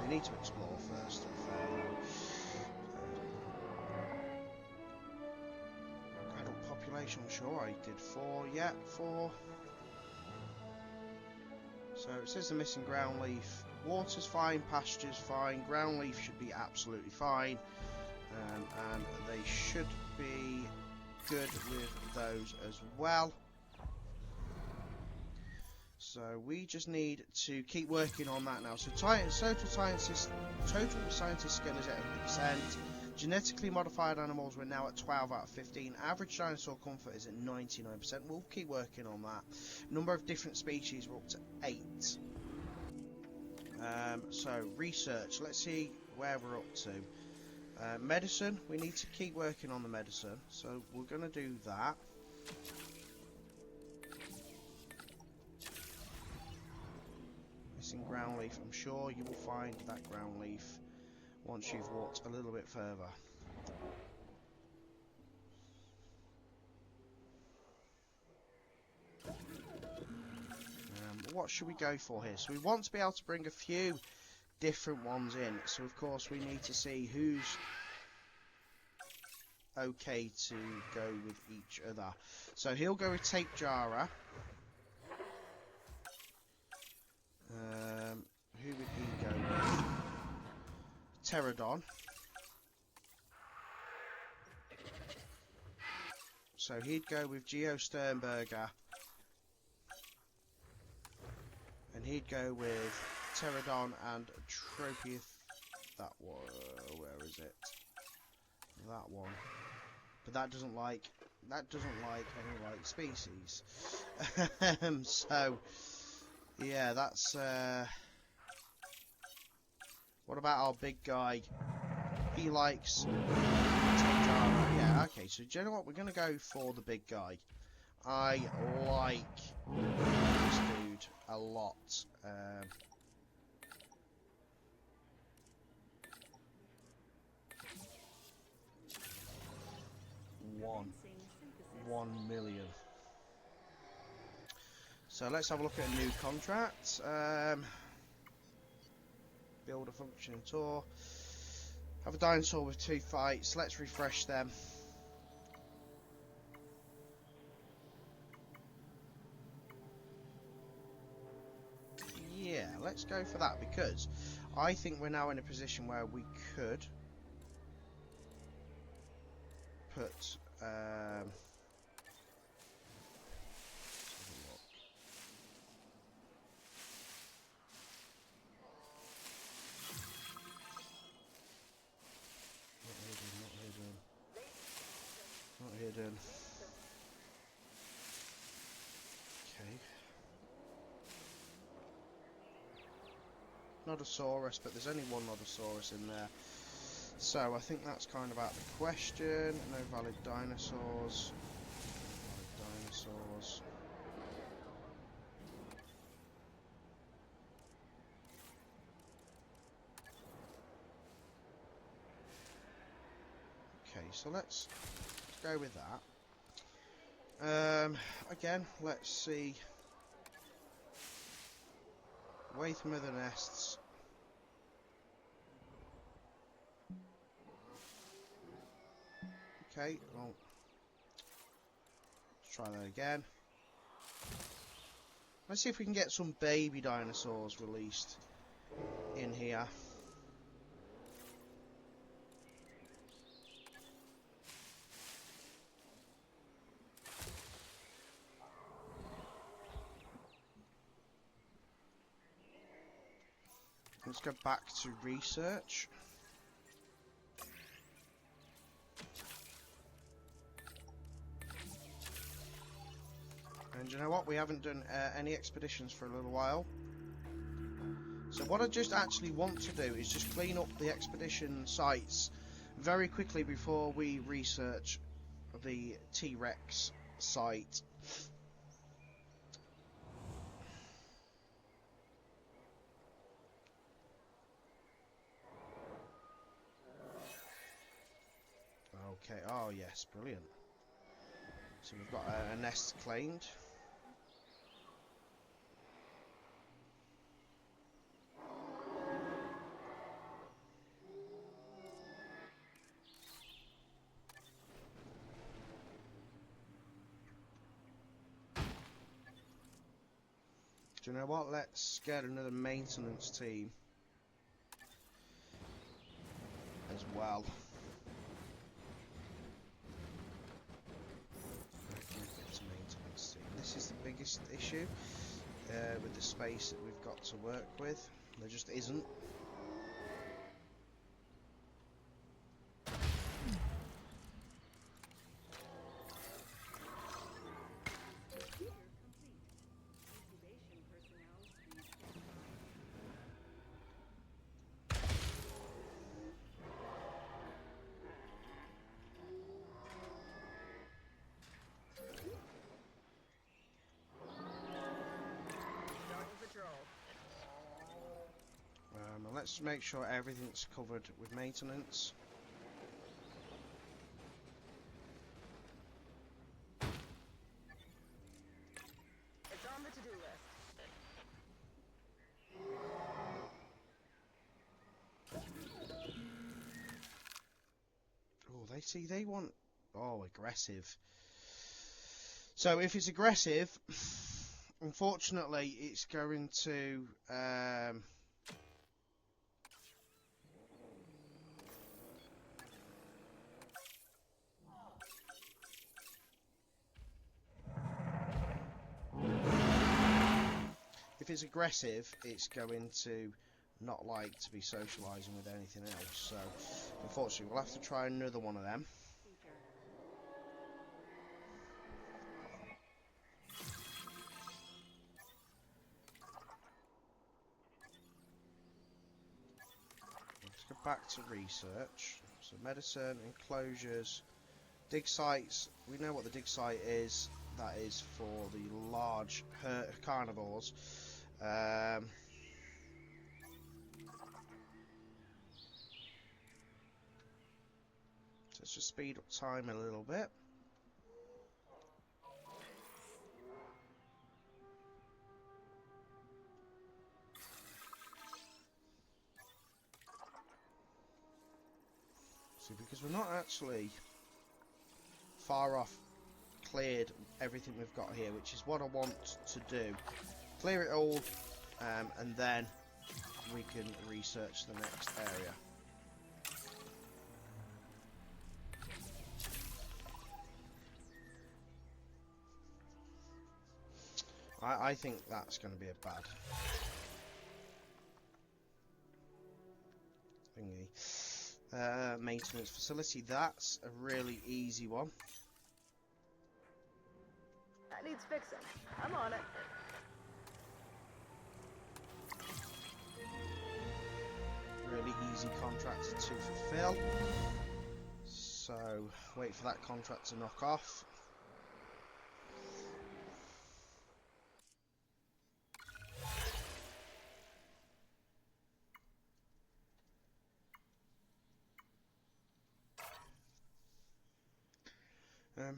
We need to explore first, to be fair, though. Adult population, I'm sure I did 4. Yeah, 4. So it says the missing ground leaf. Water's fine, pasture's fine, ground leaf should be absolutely fine. And they should be good with those as well. So we just need to keep working on that now. So total scientist skin is at 100%. Genetically modified animals, we're now at 12 out of 15. Average dinosaur comfort is at 99%. We'll keep working on that. Number of different species, we're up to 8. So research, let's see where we're up to. Medicine, we need to keep working on the medicine, so we're going to do that. Missing ground leaf, I'm sure you will find that ground leaf once you've walked a little bit further. What should we go for here? So we want to be able to bring a few different ones in, so of course we need to see who's okay to go with each other. So he'll go with Tape Jara. Who would he go with? Pterodon. So he'd go with Geo Sternberger. And he'd go with Pterodon and Tropius. That one, where is it? That one. But that doesn't like any like species. So yeah, that's what about our big guy? He likes Tenggara. Yeah, okay, so do you know what? We're gonna go for the big guy. I like this dude a lot. One million. So let's have a look at a new contract. Build a functioning tour. Have a dinosaur with 2 fights. Let's refresh them. Yeah, let's go for that, because I think we're now in a position where we could put not hidden. Okay. Nodosaurus, but there's only one Nodosaurus in there. So I think that's kind of out of the question. No valid dinosaurs. Valid dinosaurs. Okay, so let's go with that. Again, let's see. Away from other nests. Okay, well, let's try that again. Let's see if we can get some baby dinosaurs released in here. Let's go back to research. And you know what? We haven't done any expeditions for a little while. So what I just actually want to do is just clean up the expedition sites very quickly before we research the T-Rex site. Okay, oh yes, brilliant. So we've got a nest claimed. Do you know what? Let's get another maintenance team as well. Maintenance team. This is the biggest issue with the space that we've got to work with. There just isn't. Let's make sure everything's covered with maintenance. It's on the to-do list. Oh, they want aggressive. So if it's aggressive, unfortunately, it's going to if it's aggressive, it's going to not like to be socialising with anything else. So, unfortunately, we'll have to try another one of them. Let's go back to research. So, medicine, enclosures, dig sites. We know what the dig site is. That is for the large carnivores. So let's just speed up time a little bit. See, because we're not actually far off cleared everything we've got here, which is what I want to do. Clear it all, and then we can research the next area. I think that's going to be a bad thingy. Maintenance facility, that's a really easy one. That needs fixing. I'm on it. Really easy contract to fulfill. So, wait for that contract to knock off.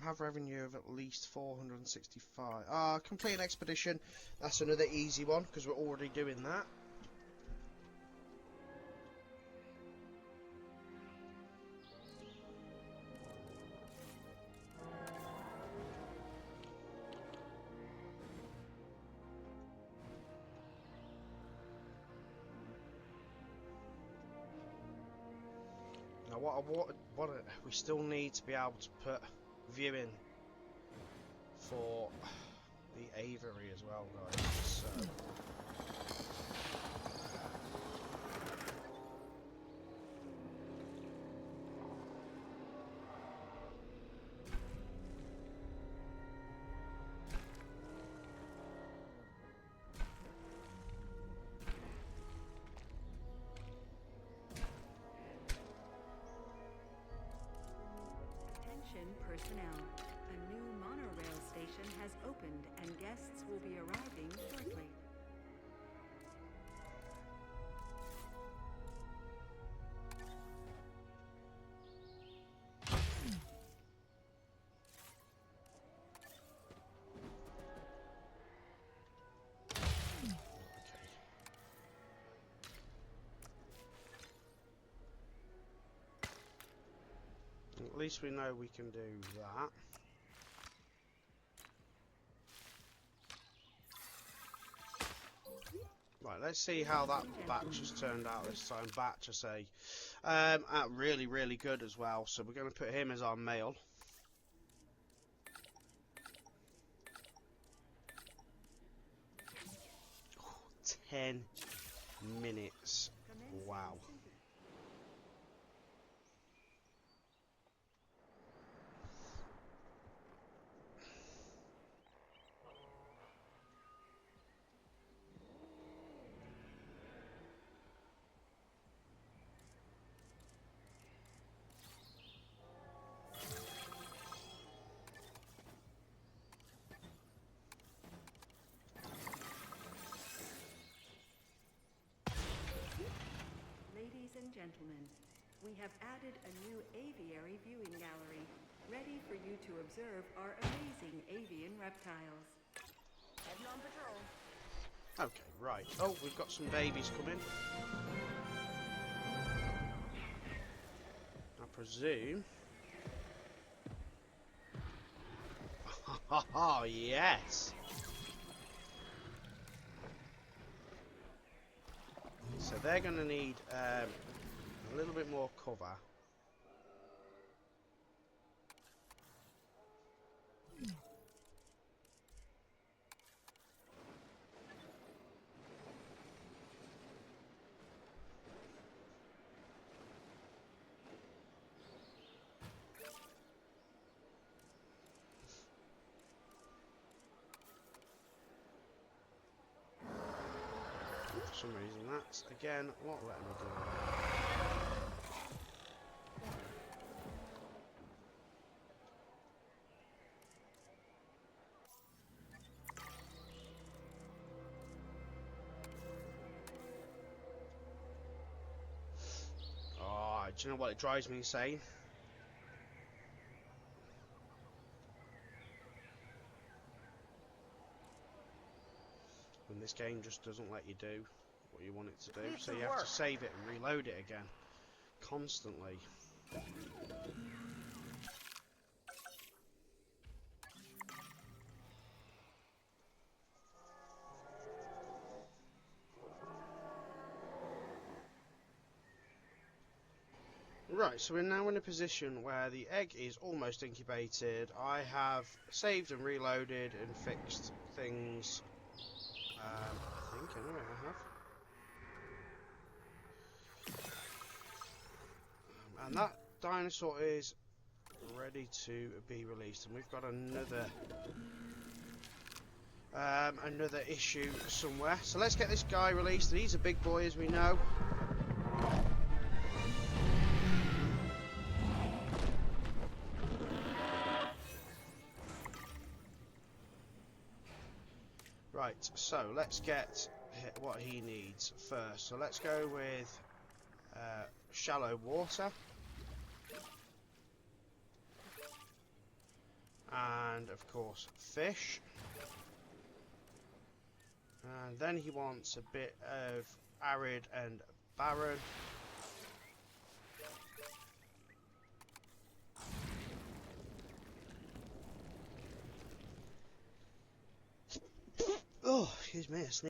Have revenue of at least 465. Complete an expedition. That's another easy one because we're already doing that. Now, we still need to be able to put viewing for the aviary as well, guys. So personnel. A new monorail station has opened and guests will be arriving shortly. least we know we can do that. Right, let's see how that batch has turned out this time. Batch, I say. Really, really good as well. So we're going to put him as our male. Oh, 10 minutes. Wow. Ladies and gentlemen, we have added a new aviary viewing gallery, ready for you to observe our amazing avian reptiles. Heading on patrol. Okay, right. Oh, we've got some babies coming. I presume. Oh, yes. So they're going to need a little bit more cover. For some reason, that's again not letting me do that. Oh, do you know what it drives me insane? When this game just doesn't let you do what you want it to do, Needs so some you have work. to save it and reload it again constantly. Right, so we're now in a position where the egg is almost incubated. I have saved and reloaded and fixed things. I think, anyway, I have. And that dinosaur is ready to be released. And we've got another issue somewhere. So let's get this guy released. He's a big boy, as we know. Right, so let's get what he needs first. So let's go with shallow water. And, of course, fish. And then he wants a bit of arid and barren. Oh, excuse me, a sneeze.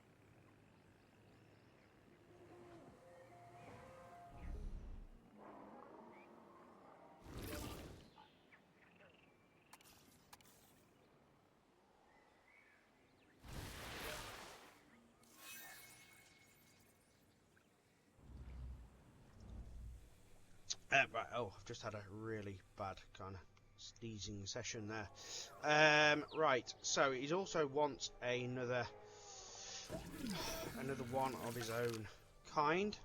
Right, oh, I've just had a really bad kind of sneezing session there. Right, so he also wants another one of his own kind.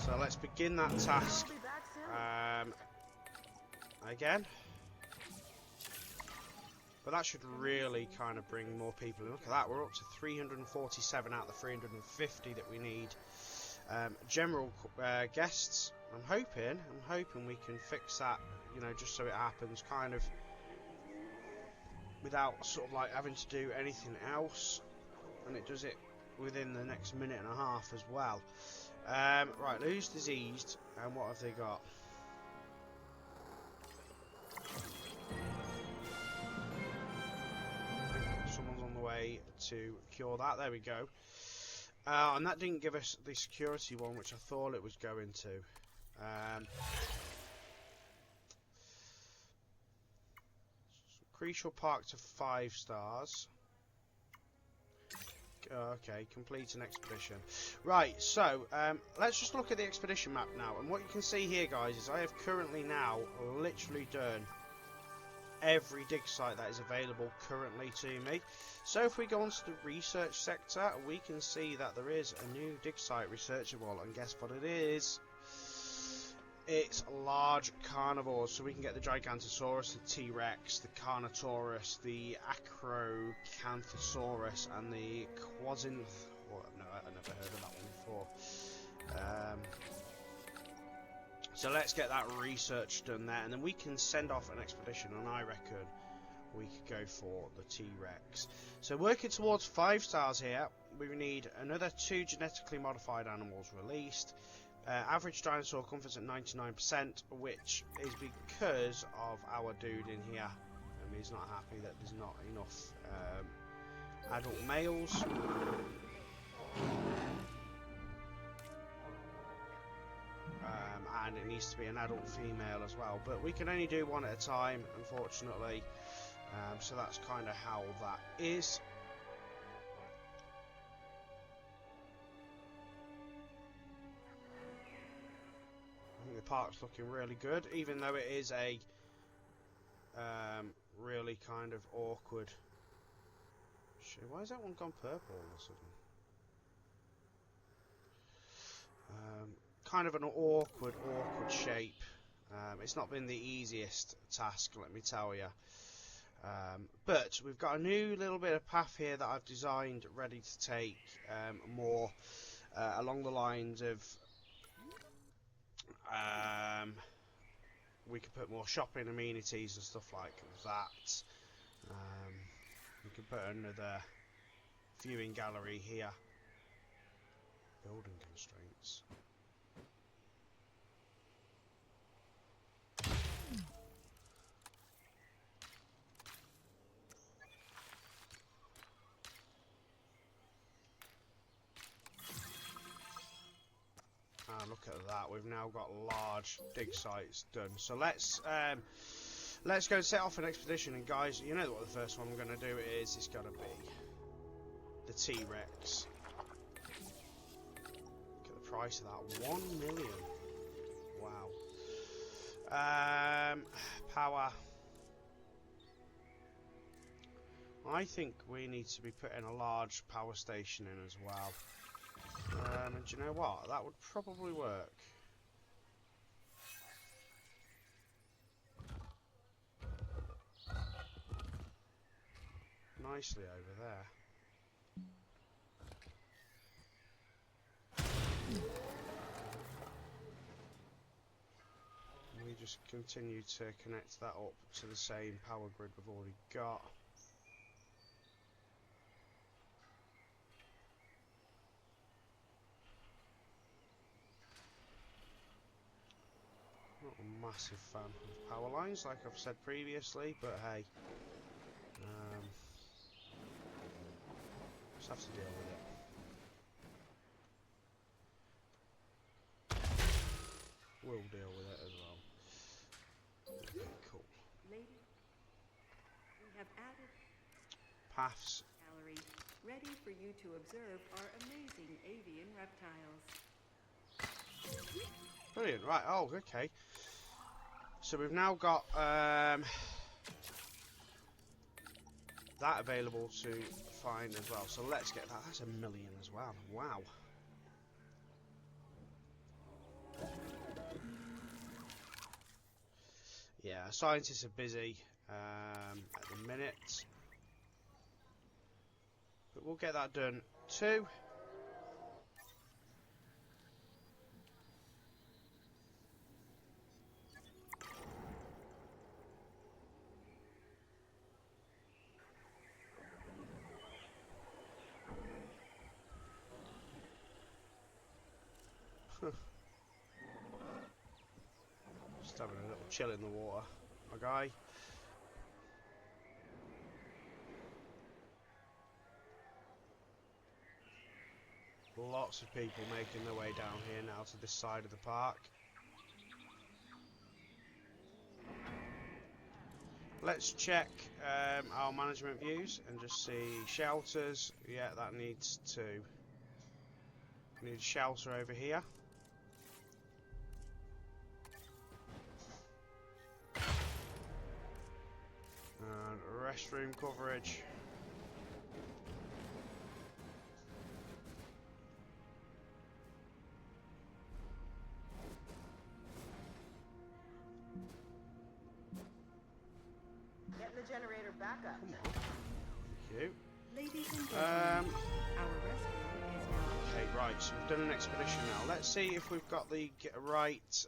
So let's begin that task We'll be back soon. again. But that should really kind of bring more people in. Look at that, we're up to 347 out of the 350 that we need. General guests, I'm hoping we can fix that, you know, just so it happens kind of without sort of like having to do anything else, and it does it within the next minute and a half as well. Right, who's diseased and what have they got? Someone's on the way to cure that. There we go. And that didn't give us the security one, which I thought it was going to. Crucial Park to 5 stars. Okay, complete an expedition. Right, so let's just look at the expedition map now. And what you can see here, guys, is I have currently now literally done every dig site that is available currently to me. So if we go onto the research sector, we can see that there is a new dig site researchable, and guess what it is? It's large carnivores, so we can get the Gigantosaurus, the T-Rex, the Carnotaurus, the Acrocanthosaurus, and the Quasinth. Oh, no, I never heard of that one before. So let's get that research done there, and then we can send off an expedition, and I reckon we could go for the T-Rex. So working towards 5 stars here, we need another 2 genetically modified animals released. Average dinosaur comfort's at 99%, which is because of our dude in here. He's not happy that there's not enough adult males. And it needs to be an adult female as well. But we can only do one at a time, unfortunately. So that's kind of how that is. I think the park's looking really good, even though it is a really kind of awkward. Shit, why has that one gone purple all of a sudden? Kind of an awkward shape. It's not been the easiest task, let me tell you. But we've got a new little bit of path here that I've designed, ready to take more along the lines of. We could put more shopping amenities and stuff like that. We could put another viewing gallery here. Building constraints. Look at that, we've now got large dig sites done. So let's go set off an expedition, and guys, you know what the first one I'm going to do is, it's going to be the T-Rex. Look at the price of that, 1 million. Wow. Power. I think we need to be putting a large power station in as well. And do you know what? That would probably work. Nicely over there. We just continue to connect that up to the same power grid we've already got. Not a massive fan of power lines, like I've said previously, but hey, just have to deal with it. We'll deal with it as well. Okay, cool. Ladies, we have added Paths. gallery ready for you to observe our amazing avian reptiles. Brilliant, right, oh, okay. So we've now got that available to find as well. So let's get that. That's 1 million as well. Wow. Yeah, scientists are busy at the minute. But we'll get that done too. Just having a little chill in the water, my guy. Lots of people making their way down here now to this side of the park. Let's check our management views and just see shelters. Yeah, that needs to. We need a shelter over here. And restroom coverage. Getting the generator back up. Come on. Thank you. Ladies and gentlemen, our restroom is now. Okay, right, so we've done an expedition now. Let's see if we've got the right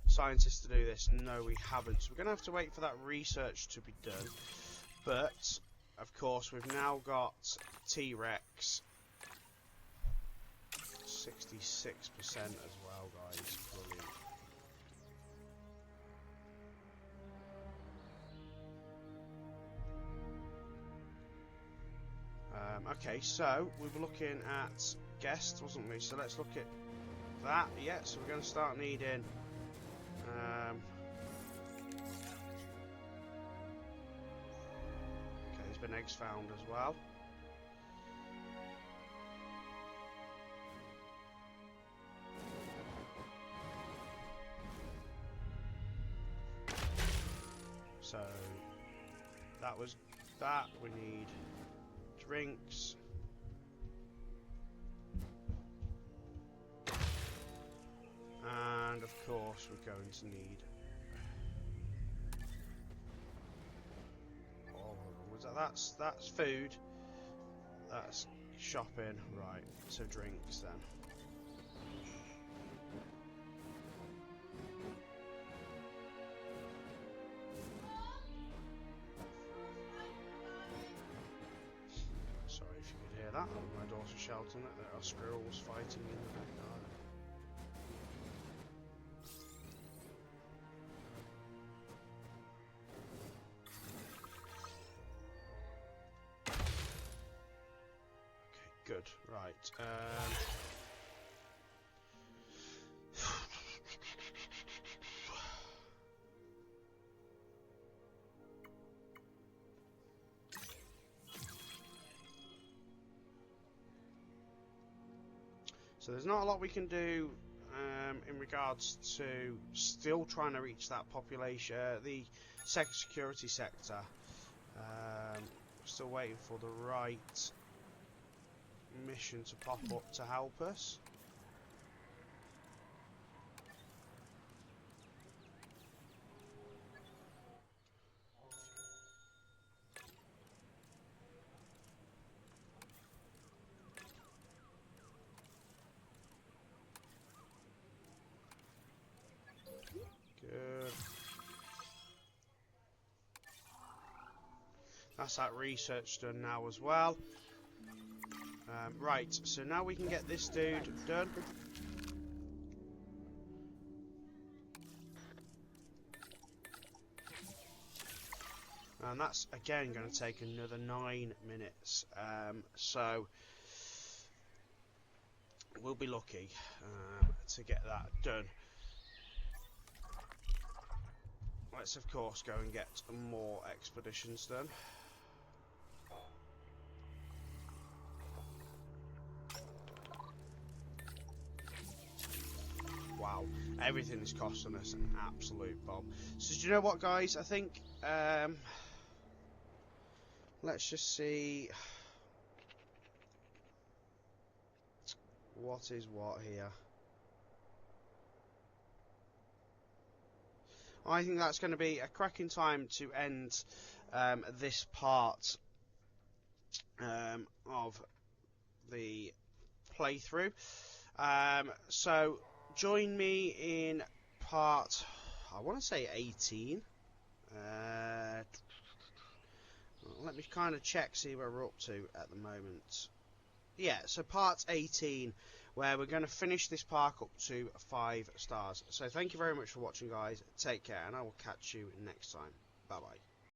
scientists to do this. No, we haven't. So we're going to have to wait for that research to be done. But, of course, we've now got T-Rex. 66% as well, guys. Brilliant. Okay, so we were looking at guests, wasn't we? So let's look at that. Yeah, so we're going to start needing okay, there's been eggs found as well. So that was that. We need drinks. And of course we're going to need that's food, that's shopping, right, so drinks then. Sorry if you could hear that. My daughter shouting that there are squirrels fighting in the back garden. Okay, good. Right. So there's not a lot we can do in regards to still trying to reach that population, the security sector. Still waiting for the right mission to pop up to help us. Good. That's that research done now as well. Right, so now we can get this dude done. And that's again going to take another 9 minutes. So we'll be lucky to get that done. Let's of course go and get more expeditions done. Wow, everything is costing us an absolute bomb. So do you know what, guys? I think let's just see what is what here. I think that's going to be a cracking time to end this part of the playthrough. So join me in part, I want to say 18. Let me kind of check, see where we're up to at the moment. Yeah, so part 18, where we're going to finish this park up to 5 stars. So thank you very much for watching, guys. Take care, and I will catch you next time. Bye bye.